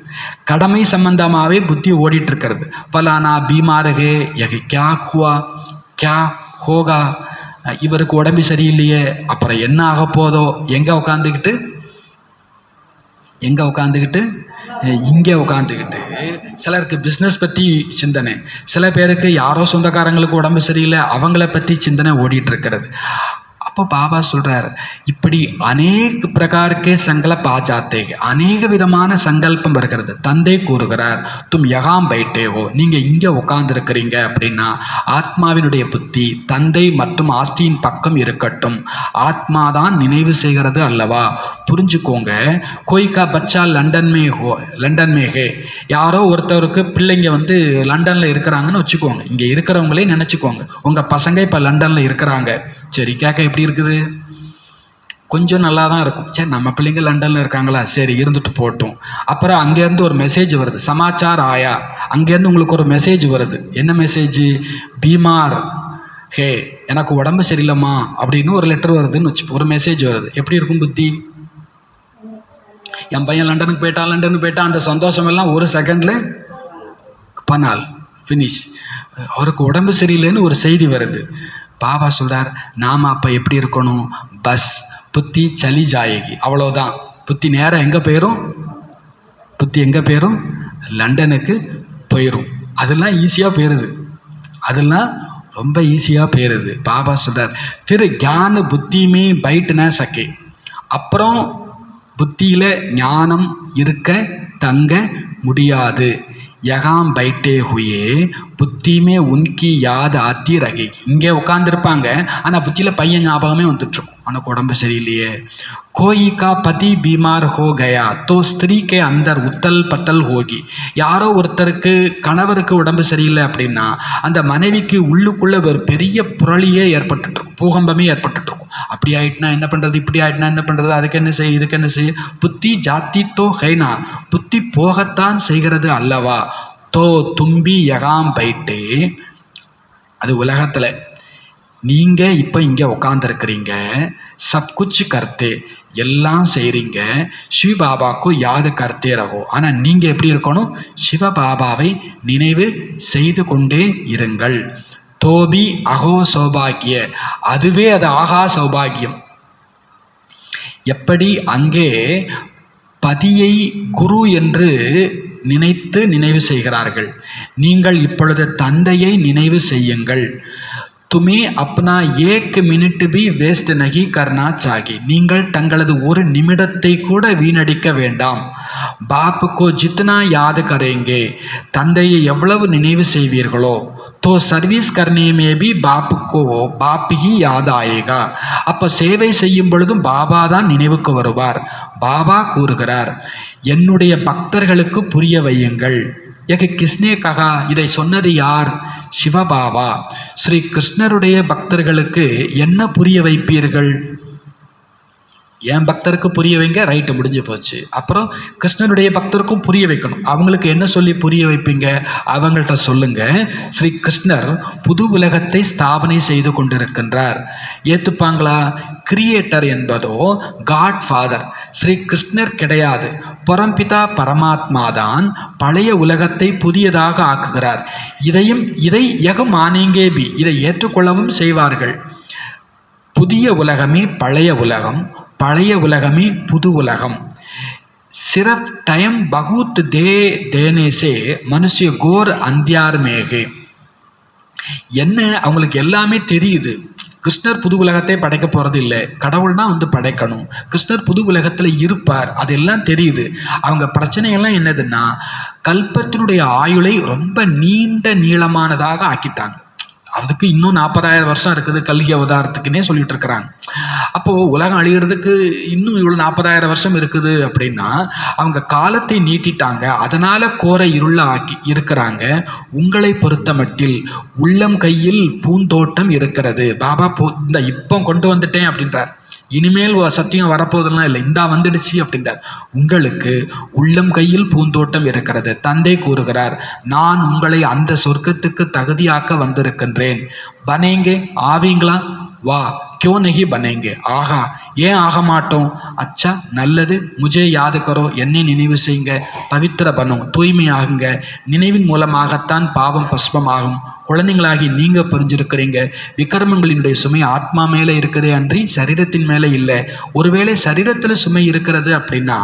கடமை சம்பந்தமாகவே புத்தி ஓடிட்டு இருக்கிறது. பலானா பீமாரகே யகி கியா ஹுவா கியா ஹோகா, இவருக்கு உடம்பு சரியில்லையே, அப்புறம் என்ன ஆக போதோ, எங்கே உட்காந்துக்கிட்டு இங்கே உட்காந்துக்கிட்டு சிலருக்கு பிஸ்னஸ் பற்றி சிந்தனை, சில பேருக்கு யாரோ சொந்தக்காரங்களுக்கு உடம்பு சரியில்லை அவங்கள பற்றி சிந்தனை ஓடிட்டு இருக்கிறது. அப்போ பாபா சொல்கிறார், இப்படி அநேக பிரகாரக்கே சங்கல்ப் ஆ ஜாத்தே, அநேக விதமான சங்கல்பம் வருகிறது. தந்தை கூறுகிறார், தும் யகாம் பைட்டே ஹோ, நீங்கள் இங்கே உட்கார்ந்துருக்கிறீங்க அப்படின்னா ஆத்மாவினுடைய புத்தி தந்தை மற்றும் ஆஸ்தியின் பக்கம் இருக்கட்டும். ஆத்மா தான் நினைவு செய்கிறது அல்லவா? புரிஞ்சுக்கோங்க. கோய்கா பச்சா லண்டன் மேகே, யாரோ ஒருத்தருக்கு பிள்ளைங்க வந்து லண்டனில் இருக்கிறாங்கன்னு வச்சுக்கோங்க. இங்கே இருக்கிறவங்களே நினச்சிக்கோங்க, உங்கள் பசங்க இப்போ லண்டனில் இருக்கிறாங்க. சரி, கேட்க எப்படி இருக்குது? கொஞ்சம் நல்லா தான் இருக்கும். சரி, நம்ம பிள்ளைங்க லண்டனில் இருக்காங்களா, சரி இருந்துட்டு போட்டோம். அப்புறம் அங்கேருந்து ஒரு மெசேஜ் வருது, சமாச்சார் ஆயா. அங்கேருந்து உங்களுக்கு ஒரு மெசேஜ் வருது. என்ன மெசேஜ்? பீமார் ஹே, எனக்கு உடம்பு சரியில்லைம்மா அப்படின்னு ஒரு லெட்டர் வருதுன்னு வச்சு, ஒரு மெசேஜ் வருது. எப்படி இருக்கும் புத்தி? என் பையன் லண்டனுக்கு போயிட்டான், அந்த சந்தோஷம் எல்லாம் ஒரு செகண்டில் பனால் ஃபினிஷ். அவருக்கு உடம்பு சரியில்லைன்னு ஒரு செய்தி வருது. பாபா சொல்கிறார், நாம் அப்போ எப்படி இருக்கணும்? பஸ் புத்தி சலி ஜாயகி, அவ்வளோதான். புத்தி நேரம் எங்கே போயிடும்? லண்டனுக்கு போயிடும். அதெல்லாம் ஈஸியாக போயிடுது, அதெல்லாம் ரொம்ப ஈஸியாக போயிடுது. பாபா சொல்கிறார், திரு ஞான புத்தியுமே பைட்டுனா சக்கே, அப்புறம் புத்தியில் ஞானம் இருக்க தங்க முடியாது. யகாம் பைட்டே ஹுயே புத்தியுமே உன்கி யாத் ஆத்தி ரகே, இங்கே உட்காந்துருப்பாங்க ஆனால் புத்தியில் பையன் ஞாபகமே வந்துட்டுருக்கும், உனக்கு உடம்பு சரியில்லையே. கோயி கா பதி பீமார் ஹோ கயா தோ ஸ்திரீ கே அந்தர் உத்தல் பத்தல் ஹோகி, யாரோ ஒருத்தருக்கு கணவருக்கு உடம்பு சரியில்லை அப்படின்னா அந்த மனைவிக்கு உள்ளுக்குள்ளே ஒரு பெரிய புரளியே ஏற்பட்டுருக்கும், பூகம்பமே ஏற்பட்டுருக்கும். அப்படி ஆயிட்டுனா என்ன பண்ணுறது, இப்படி ஆயிட்டுனா என்ன பண்ணுறது, அதுக்கு என்ன செய்ய, இதுக்கு என்ன செய்ய. புத்தி ஜாத்தி தோ ஹைனா, புத்தி போகத்தான் செய்கிறது அல்லவா. தோ தும்பி யகாம் பைட்டே, அது உலகத்தில் நீங்கள் இப்போ இங்கே உட்காந்துருக்கிறீங்க, சப்குச் கர்த்தே, எல்லாம் செய்கிறீங்க, சிவபாபாக்கு யாது கர்த்தே ரகோ. ஆனால் நீங்கள் எப்படி இருக்கணும்? சிவபாபாவை நினைவு செய்து கொண்டே இருங்கள். தோபி அகோ சௌபாகிய, அதுவே அது ஆகா சௌபாகியம். எப்படி அங்கே பதியை குரு என்று நினைவு செய்கிறார்கள், நீங்கள் இப்பொழுது தந்தையை நினைவு செய்யுங்கள். துமே அப்னா ஏக் மினிட் பி வேஸ்ட் நகி கர்னா சாகி, நீங்கள் தங்களது ஒரு நிமிடத்தை கூட வீணடிக்க வேண்டாம். பாப்புக்கோ ஜித்னா யாது கரேங்கே, தந்தையை எவ்வளவு நினைவு செய்வீர்களோ தோ சர்வீஸ் கர்னேமே பி பாப் ஹி யாத் ஆயேகா, அப்போ சேவை செய்யும் பொழுதும் பாபா தான் நினைவுக்கு வருவார். பாபா கூறுகிறார், என்னுடைய பக்தர்களுக்கு புரிய வையுங்கள். எக கிஸ்னே ககா, இதை சொன்னது யார்? சிவபாபா. ஸ்ரீ கிருஷ்ணருடைய பக்தர்களுக்கு என்ன புரிய வைப்பீர்கள்? என் பக்தருக்கு புரிய வைங்க, ரைட்டு, முடிஞ்சு போச்சு. அப்புறம் கிருஷ்ணனுடைய பக்தருக்கும் புரிய வைக்கணும். அவங்களுக்கு என்ன சொல்லி புரிய வைப்பீங்க? அவங்கள்ட்ட சொல்லுங்க, ஸ்ரீ கிருஷ்ணர் புது உலகத்தை ஸ்தாபனை செய்து கொண்டிருக்கின்றார். ஏற்றுப்பாங்களா? கிரியேட்டர் என்பதோ காட் ஃபாதர் ஸ்ரீ கிருஷ்ணர் கிடையாது, பரம்பிதா பரமாத்மா தான் பழைய உலகத்தை புதியதாக ஆக்குகிறார். இதை யகம் ஆனேங்கேபி, இதை ஏற்றுக்கொள்ளவும் செய்வார்கள். புதிய உலகமே பழைய உலகம், பழைய உலகமே புது உலகம். சிரப் டைம் பகுத் தேனே சே மனுஷ கோர் அந்தியார் மேகே. என்ன, அவங்களுக்கு எல்லாமே தெரியுது. கிருஷ்ணர் புது உலகத்தை படைக்க போகிறது இல்லை, கடவுள் தான் வந்து படைக்கணும். கிருஷ்ணர் புது உலகத்தில் இருப்பார், அதெல்லாம் தெரியுது. அவங்க பிரச்சனைகள்லாம் என்னதுன்னா, கல்பத்தினுடைய ஆயுளை ரொம்ப நீண்ட நீளமானதாக ஆக்கிட்டாங்க. அதுக்கு இன்னும் 40,000 வருஷம் இருக்குது கல்கி அவதாரத்துக்குன்னே சொல்லிட்டு இருக்கிறாங்க. அப்போது உலகம் அழிகிறதுக்கு இன்னும் இவ்வளோ 40,000 வருஷம் இருக்குது அப்படின்னா அவங்க காலத்தை நீட்டிட்டாங்க. அதனால் கோர இருள ஆக்கி இருக்கிறாங்க. உங்களை பொறுத்த மட்டில் உள்ளம் கையில் பூந்தோட்டம் இருக்கிறது. பாபா இந்த இப்போ கொண்டு வந்துட்டேன் அப்படின்றார். இனிமேல் சத்தியம் வரப்போதெல்லாம் இல்லை, இந்தா வந்துடுச்சு அப்படின்றார். உங்களுக்கு உள்ளம் கையில் பூந்தோட்டம் இருக்கிறது. தந்தை கூறுகிறார், நான் உங்களை அந்த சொர்க்கத்துக்கு தகுதியாக்க வந்திருக்கின்றேன். பனேங்கே, ஆவீங்களா? வா, क्यों नहीं बनेंगे? ஆகா, ஏன் ஆக மாட்டோம்? அச்சா, நல்லது, முஜே யாது கரோ, என்னை நினைவு செய்யுங்க, பவித்திர பனம், தூய்மையாகுங்க. நினைவின் மூலமாகத்தான் பாவம் பஸ்பமாகும். குழந்தைங்களாகி நீங்க புரிஞ்சிருக்கிறீங்க, விக்ரமங்களினுடைய சுமை ஆத்மா மேலே இருக்கிறதே அன்றி சரீரத்தின் மேலே இல்லை. ஒருவேளை சரீரத்தில் சுமை இருக்கிறது அப்படின்னா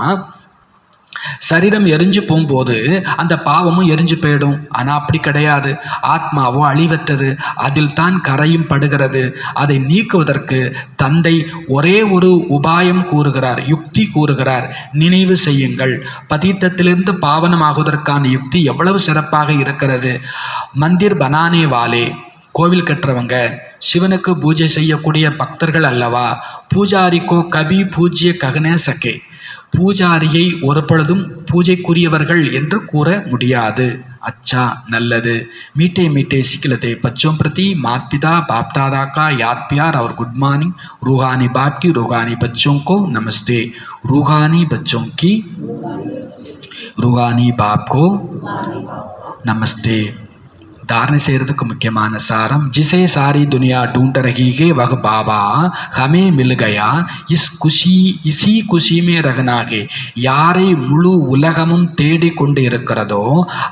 சரீரம் எரிஞ்சு போகும்போது அந்த பாவமும் எரிஞ்சு போயிடும். ஆனால் அப்படி கிடையாது. ஆத்மாவோ அழிவற்றது, அதில் தான் கரையும் படுகிறது. அதை நீக்குவதற்கு தந்தை ஒரே ஒரு உபாயம் கூறுகிறார், யுக்தி கூறுகிறார். நினைவு செய்யுங்கள். பதீத்தத்திலிருந்து பாவனமாகுவதற்கான யுக்தி எவ்வளவு சிறப்பாக இருக்கிறது. மந்திர் பனானே வாலே, கோவில் கட்டுறவங்க, சிவனுக்கு பூஜை செய்யக்கூடிய பக்தர்கள் அல்லவா. பூஜாரிக்கோ கவி பூஜ்ய ககனே சகே, பூஜாரியை ஒரு பொழுதும் பூஜைக்குரியவர்கள் என்று கூற முடியாது. अच्छा, நல்லது. मीठे मीठे सिखलते बच्चों प्रति माता पिता बाप दादा का याद प्यार और गुड मॉर्निंग. रूहानी बाप की रूहानी बच्चों को नमस्ते. रूहानी बच्चों की रूहानी बाप को नमस्ते. धारण செய்யறதுக்கு முக்கியமான சாரம், जिसे सारी दुनिया ढूंढ रही है वह बाबा हमें मिल गया. इसी खुशी में रहना है. யாரை முழு உலகமும் தேடிக்கொண்டு இருக்கிறதோ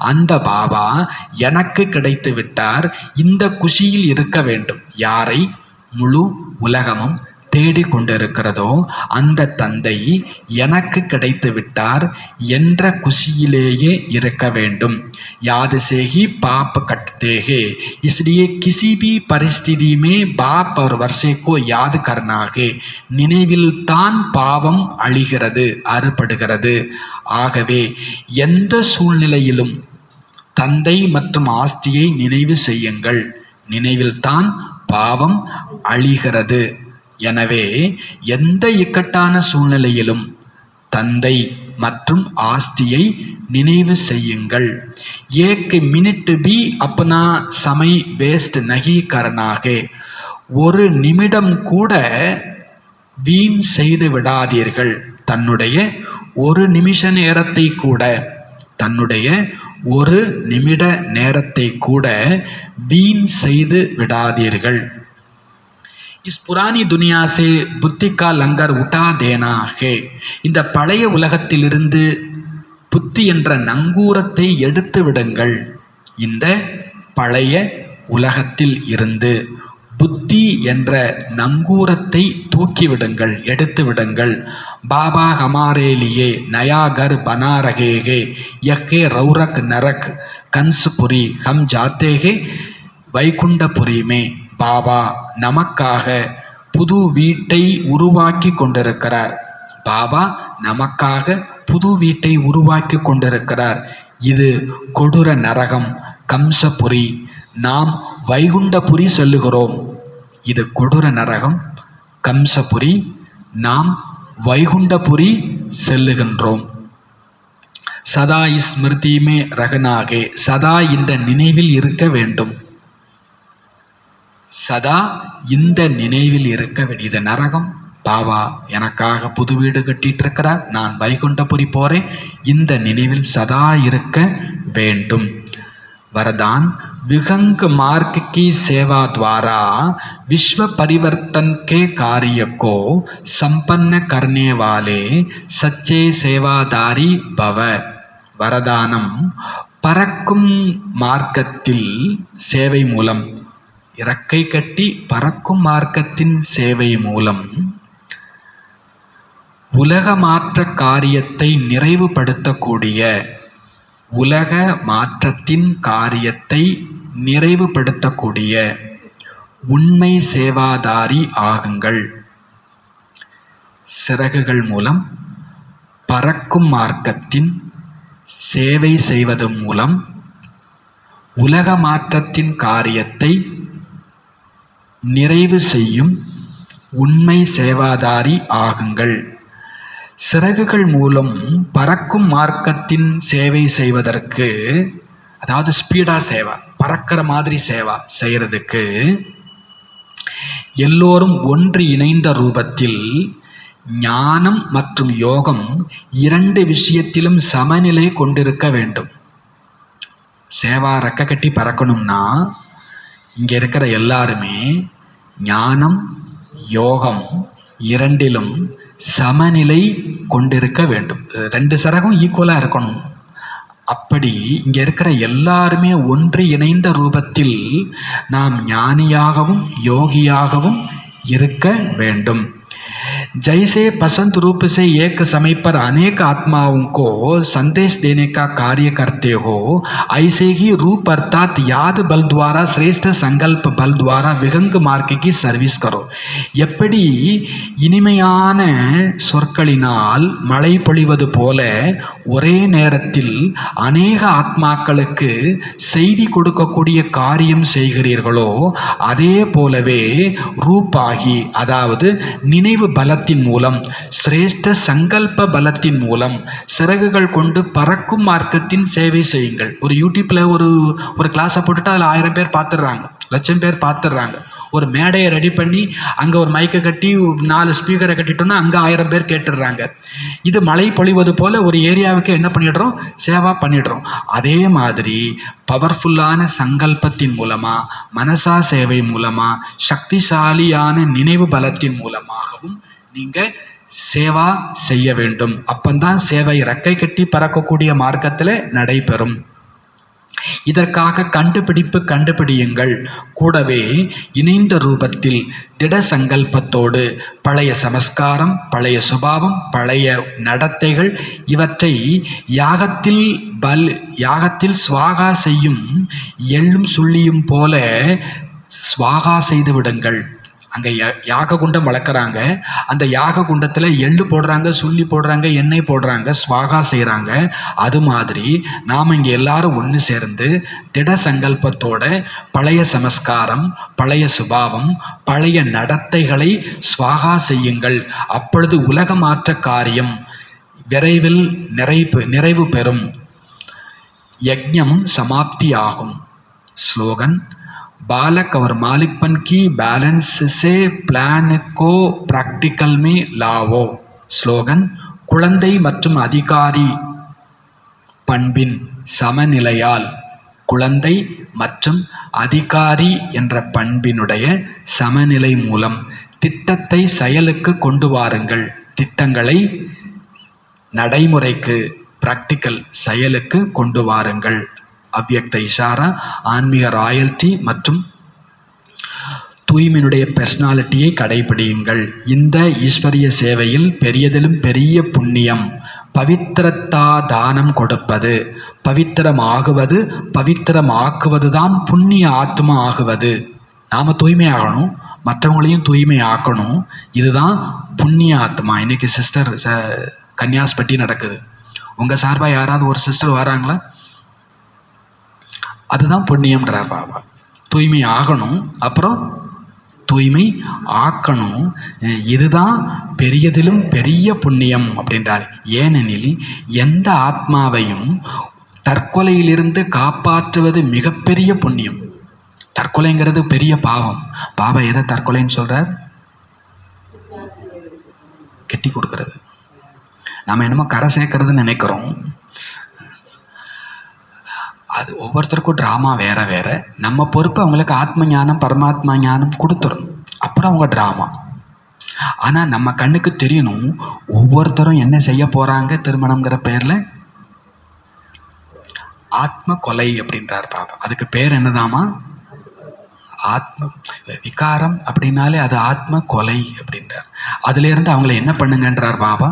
அந்த பாபா எனக்கு கிடைத்து விட்டார். இந்த குஷியில் இருக்க வேண்டும். யாரை முழு உலகமும் தேடிக்கொண்டிருக்கிறதோ அந்த தந்தை எனக்கு கிடைத்து விட்டார் என்ற குஷியிலேயே இருக்க வேண்டும். याद से ही पाप कटते हैं, इसलिए किसी भी परिस्थिति में बाप और वर्षे को याद करना है. நினைவில் தான் பாவம் அழிகிறது, அறுபடுகிறது. ஆகவே எந்த சூழ்நிலையிலும் தந்தை மற்றும் ஆஸ்தியை நினைவு செய்யுங்கள். நினைவில்தான் பாவம் அழிகிறது. எனவே எந்த இக்கட்டான சூழ்நிலையிலும் தந்தை மற்றும் ஆஸ்தியை நினைவு செய்யுங்கள். एक मिनट भी अपना समय वेस्ट नहीं करना है. ஒரு நிமிடம் கூட வீண் செய்து விடாதீர்கள். தன்னுடைய ஒரு நிமிஷ நேரத்தை கூட, தன்னுடைய ஒரு நிமிட நேரத்தை கூட வீண் செய்து விடாதீர்கள். इस पुरानी दुनिया से बुद्धि का लंगर उठा देना है. இந்த பழைய உலகத்திலிருந்து புத்தி என்ற நங்கூரத்தை எடுத்து விடுங்கள். இந்த பழைய உலகத்தில் இருந்து புத்தி என்ற நங்கூரத்தை தூக்கிவிடுங்கள், எடுத்து விடுங்கள். பாபா ஹமாரே லியே நயா கர் பனா ரஹே ஹே, யஹே ரௌரக் நரக் கன்ஸ்புரி ஹம் ஜாத்தே ஹே வைகுண்டபுரி மே. பாபா நமக்காக புது வீட்டை உருவாக்கி கொண்டிருக்கிறார். பாபா நமக்காக புது வீட்டை உருவாக்கி கொண்டிருக்கிறார். இது கொடூர நரகம், கம்சபுரி. நாம் வைகுண்டபுரி செல்லுகிறோம். இது கொடூர நரகம், கம்சபுரி. நாம் வைகுண்டபுரி செல்லுகின்றோம். சதா ஸ்மிருதிமே ரகனாகே, சதா இந்த நினைவில் இருக்க வேண்டும். சதா இந்த நினைவில் இருக்க வேண்டும். இது நரகம். பாபா எனக்காக புது வீடு கட்டிட்டு இருக்கிறார், நான் வைகுண்டபுரி போறேன். இந்த நினைவில் சதா இருக்க வேண்டும். वरदान, विहंग मार्ग की सेवा द्वारा विश्व परिवर्तन के कार्य को संपन्न करने वाले सच्चे सेवादारी भव. வரதானம், பறக்கும் மார்க்கத்தில் சேவை மூலம், இறக்கை கட்டி பறக்கும் மார்க்கத்தின் சேவை மூலம் உலக மாற்ற காரியத்தை நிறைவுபடுத்தக்கூடிய, உலக மாற்றத்தின் காரியத்தை நிறைவுபடுத்தக்கூடிய உண்மை சேவாதாரி ஆகுங்கள். சிறகுகள் மூலம் பறக்கும் மார்க்கத்தின் சேவை செய்வதன் மூலம் உலக மாற்றத்தின் காரியத்தை நிறைவு செய்யும் உண்மை சேவாதாரி ஆகுங்கள். சிறகுகள் மூலம் பறக்கும் மார்க்கத்தின் சேவை செய்வதற்கு, அதாவது ஸ்பீடாக சேவா, பறக்கிற மாதிரி சேவா செய்கிறதுக்கு எல்லோரும் ஒன்று இணைந்த ரூபத்தில் ஞானம் மற்றும் யோகம் 2 விஷயத்திலும் சமநிலை கொண்டிருக்க வேண்டும். சேவா ரெக்க கட்டி பறக்கணும்னா இங்கே இருக்கிற எல்லாருமே ஞானம் யோகம் 2லும் சமநிலை கொண்டிருக்க வேண்டும். 2 சிறகும் ஈக்குவலாக இருக்கணும். அப்படி இங்கே இருக்கிற எல்லாருமே ஒன்று இணைந்த ரூபத்தில் நாம் ஞானியாகவும் யோகியாகவும் இருக்க வேண்டும். जैसे पसंद रूप से एक समय पर अनेक आत्माओं को संदेश देने का कार्य करते हो, ऐसे ही रूप अर्थात याद बल द्वारा श्रेष्ठ संकल्प बल द्वारा विहंग मार्ग की सर्विस करो. எப்படி இனிமையான சொற்களினால் மழை பொழிவது போல ஒரே நேரத்தில் அநேக ஆத்மாக்களுக்கு செய்தி கொடுக்கக்கூடிய காரியம் செய்கிறீர்களோ, அதே போலவே ரூபாகி, அதாவது நினைவு பலத்தின் மூலம், சிரேஷ்ட சங்கல்ப பலத்தின் மூலம் சிறகுகள் கொண்டு பறக்கும் மார்க்கத்தின் சேவை செய்யுங்கள். ஒரு யூடியூப்ல ஒரு கிளாஸை போட்டுட்டு அதில் 1000 பேர் பார்த்துடுறாங்க, 1,00,000 பேர் பார்த்துடுறாங்க. ஒரு மேடையை ரெடி பண்ணி அங்கே ஒரு மைக்கை கட்டி 4 ஸ்பீக்கரை கட்டிட்டோம்னா அங்கே 1000 பேர் கேட்டுடுறாங்க. இது மழை பொழிவது போல் ஒரு ஏரியாவுக்கு என்ன பண்ணிடுறோம், சேவா பண்ணிடுறோம். அதே மாதிரி பவர்ஃபுல்லான சங்கல்பத்தின் மூலமாக, மனசா சேவை மூலமாக, சக்திசாலியான நினைவு பலத்தின் மூலமாகவும் நீங்கள் சேவா செய்ய வேண்டும். அப்பந்தான் சேவை ரெக்கை கட்டி பறக்கக்கூடிய மார்க்கத்தில் நடைபெறும். இதற்காக கண்டுபிடியுங்கள். கூடவே இணைந்த ரூபத்தில் திட சங்கல்பத்தோடு பழைய சமஸ்காரம், பழைய சுபாவம், பழைய நடத்தைகள் இவற்றை யாகத்தில் ஸ்வாகா செய்யும் எள்ளும் சுள்ளியும் போல ஸ்வாகா செய்து விடுங்கள். அங்கே யாக குண்டம் வளர்க்குறாங்க. அந்த யாக குண்டத்தில் எள்ளு போடுறாங்க, சுள்ளி போடுறாங்க, எண்ணெய் போடுறாங்க, ஸ்வாகா செய்கிறாங்க. அது மாதிரி நாம் இங்கே எல்லாரும் ஒன்று சேர்ந்து திட சங்கல்பத்தோட பழைய சமஸ்காரம், பழைய சுபாவம், பழைய நடத்தைகளை ஸ்வாகா செய்யுங்கள். அப்பொழுது உலக மாற்ற காரியம் விரைவில் நிறைவு பெறும். யஜ்ஞம் சமாப்தி ஆகும். ஸ்லோகன்: बालक और मालिकपन की बैलेंस से प्लान को प्रैक्टिकल में लाओ. ஸ்லோகன்: குழந்தை மற்றும் அதிகாரி பண்பின் சமநிலையால், குழந்தை மற்றும் அதிகாரி என்ற பண்பினுடைய சமநிலை மூலம் திட்டத்தை செயலுக்கு கொண்டு வாருங்கள். திட்டங்களை நடைமுறைக்கு, பிராக்டிக்கல் செயலுக்கு கொண்டு வாருங்கள். அவ்யக்த இஷாரா, ஆன்மீக ராயல்டி மற்றும் தூய்மையினுடைய பர்சனாலிட்டியை கடைபிடியுங்கள். இந்த ஈஸ்வரிய சேவையில் பெரியதிலும் பெரிய புண்ணியம் பவித்திரத்தா தானம் கொடுப்பது. பவித்திரமாகுவது, பவித்திரமாக்குவது தான் புண்ணிய ஆத்மா ஆகுவது. நாம் தூய்மையாகணும், மற்றவங்களையும் தூய்மை ஆக்கணும். இதுதான் புண்ணிய ஆத்மா. இன்றைக்கி சிஸ்டர் கன்னியாஸ்பட்டி நடக்குது. உங்கள் சார்பாக யாராவது ஒரு சிஸ்டர் வராங்களா? அதுதான் புண்ணியம்ன்றார் பாபா. தூய்மை ஆகணும், அப்புறம் தூய்மை ஆக்கணும். இதுதான் பெரியதிலும் பெரிய புண்ணியம் அப்படின்றார். ஏனெனில் எந்த ஆத்மாவையும் தற்கொலையிலிருந்து காப்பாற்றுவது மிகப்பெரிய புண்ணியம். தற்கொலைங்கிறது பெரிய பாவம். பாபா எதை தற்கொலைன்னு சொல்கிறார்? கெட்டி கொடுக்கறது. நம்ம என்னமோ கரை சேர்க்கறதுன்னு நினைக்கிறோம். அது ஒவ்வொருத்தருக்கும் ட்ராமா வேறு வேறு. நம்ம பொறுப்பு அவங்களுக்கு ஆத்ம ஞானம், பரமாத்மா ஞானம் கொடுத்துரும். அப்புறம் அவங்க ட்ராமா. ஆனால் நம்ம கண்ணுக்கு தெரியணும், ஒவ்வொருத்தரும் என்ன செய்ய போகிறாங்க திருமணங்கிற பேரில். ஆத்ம கொலை அப்படின்றார் பாபா. அதுக்கு பேர் என்னதாமா? ஆத்ம விகாரம் அப்படின்னாலே அது ஆத்ம கொலை அப்படின்றார். அதுலேருந்து அவங்கள என்ன பண்ணுங்கன்றார் பாபா?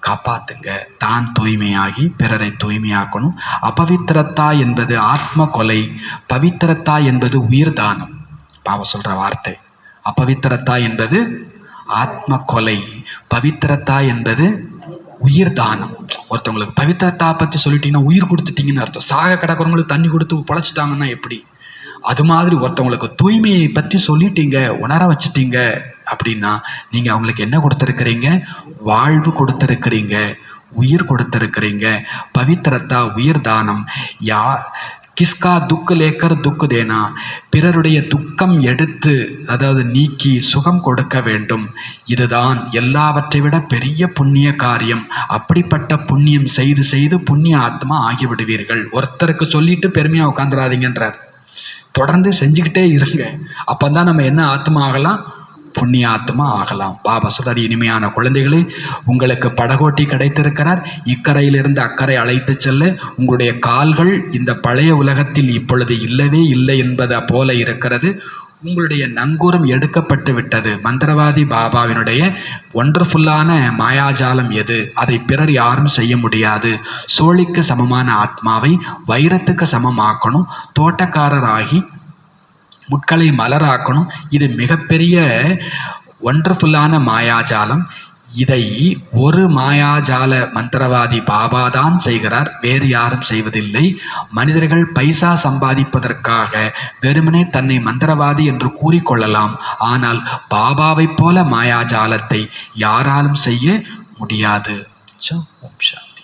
காப்பாற்றுங்க. தான் தூய்மையாகி பிறரை தூய்மையாக்கணும். அபவித்திரத்தா என்பது ஆத்ம கொலை, பவித்திரத்தா என்பது உயிர் தானம். பாபா சொல்கிற வார்த்தை. அபவித்திரத்தா என்பது ஆத்ம கொலை, பவித்திரத்தா என்பது உயிர் தானம். ஒருத்தவங்களுக்கு பவித்திரத்தா பற்றி சொல்லிட்டீங்கன்னா உயிர் கொடுத்துட்டீங்கன்னு அர்த்தம். சாக கிடக்கிறவங்களுக்கு தண்ணி கொடுத்து பொழைச்சிட்டாங்கன்னா எப்படி? அது மாதிரி ஒருத்தவங்களுக்கு தூய்மையை பற்றி சொல்லிட்டீங்க, உணர வச்சிட்டீங்க அப்படின்னா நீங்கள் அவங்களுக்கு என்ன கொடுத்துருக்கிறீங்க? வாழ்வு கொடுத்துருக்கிறீங்க, உயிர் கொடுத்துருக்கிறீங்க. பவித்திரத்தா உயிர் தானம். கிஸ்கா துக்கு லேக்கர் துக்கு தேனா, பிறருடைய துக்கம் எடுத்து அதாவது நீக்கி சுகம் கொடுக்க வேண்டும். இதுதான் எல்லாவற்றை விட பெரிய புண்ணிய காரியம். அப்படிப்பட்ட புண்ணியம் செய்து செய்து புண்ணிய ஆத்மா ஆகிவிடுவீர்கள். ஒருத்தருக்கு சொல்லிட்டு பெருமையாக உட்காந்துடாதீங்கன்றார். தொடர்ந்து செஞ்சுக்கிட்டே இருங்க. அப்போ தான் நம்ம என்ன ஆத்மா ஆகலாம்? புண்ணிய ஆத்மா ஆகலாம். பாபா சொல்றார், இனிமையான குழந்தைகளே, உங்களுக்கு படகோட்டி கிடைத்திருக்கிறார். இக்கரையிலிருந்து அக்கறை அழைத்து செல்ல உங்களுடைய கால்கள் இந்த பழைய உலகத்தில் இப்பொழுது இல்லவே இல்லை என்பதை போல இருக்கிறது. உங்களுடைய நங்கூரம் எடுக்கப்பட்டு விட்டது. மந்திரவாதி பாபாவினுடைய ஒண்டர்ஃபுல்லான மாயாஜாலம் எது? அதை பிறர் யாரும் செய்ய முடியாது. சோழிக்கு சமமான ஆத்மாவை வைரத்துக்கு சமமாக்கணும். தோட்டக்காரராகி முட்களை மலராக்கணும். இது மிகப்பெரிய ஒண்டர்ஃபுல்லான மாயாஜாலம். இதை ஒரு மாயாஜால மந்திரவாதி பாபா தான் செய்கிறார், வேறு யாரும் செய்வதில்லை. மனிதர்கள் பைசா சம்பாதிப்பதற்காக வெறுமனே தன்னை மந்திரவாதி என்று கூறிக்கொள்ளலாம். ஆனால் பாபாவைப் போல மாயாஜாலத்தை யாராலும் செய்ய முடியாது. ஓம் சாந்தி.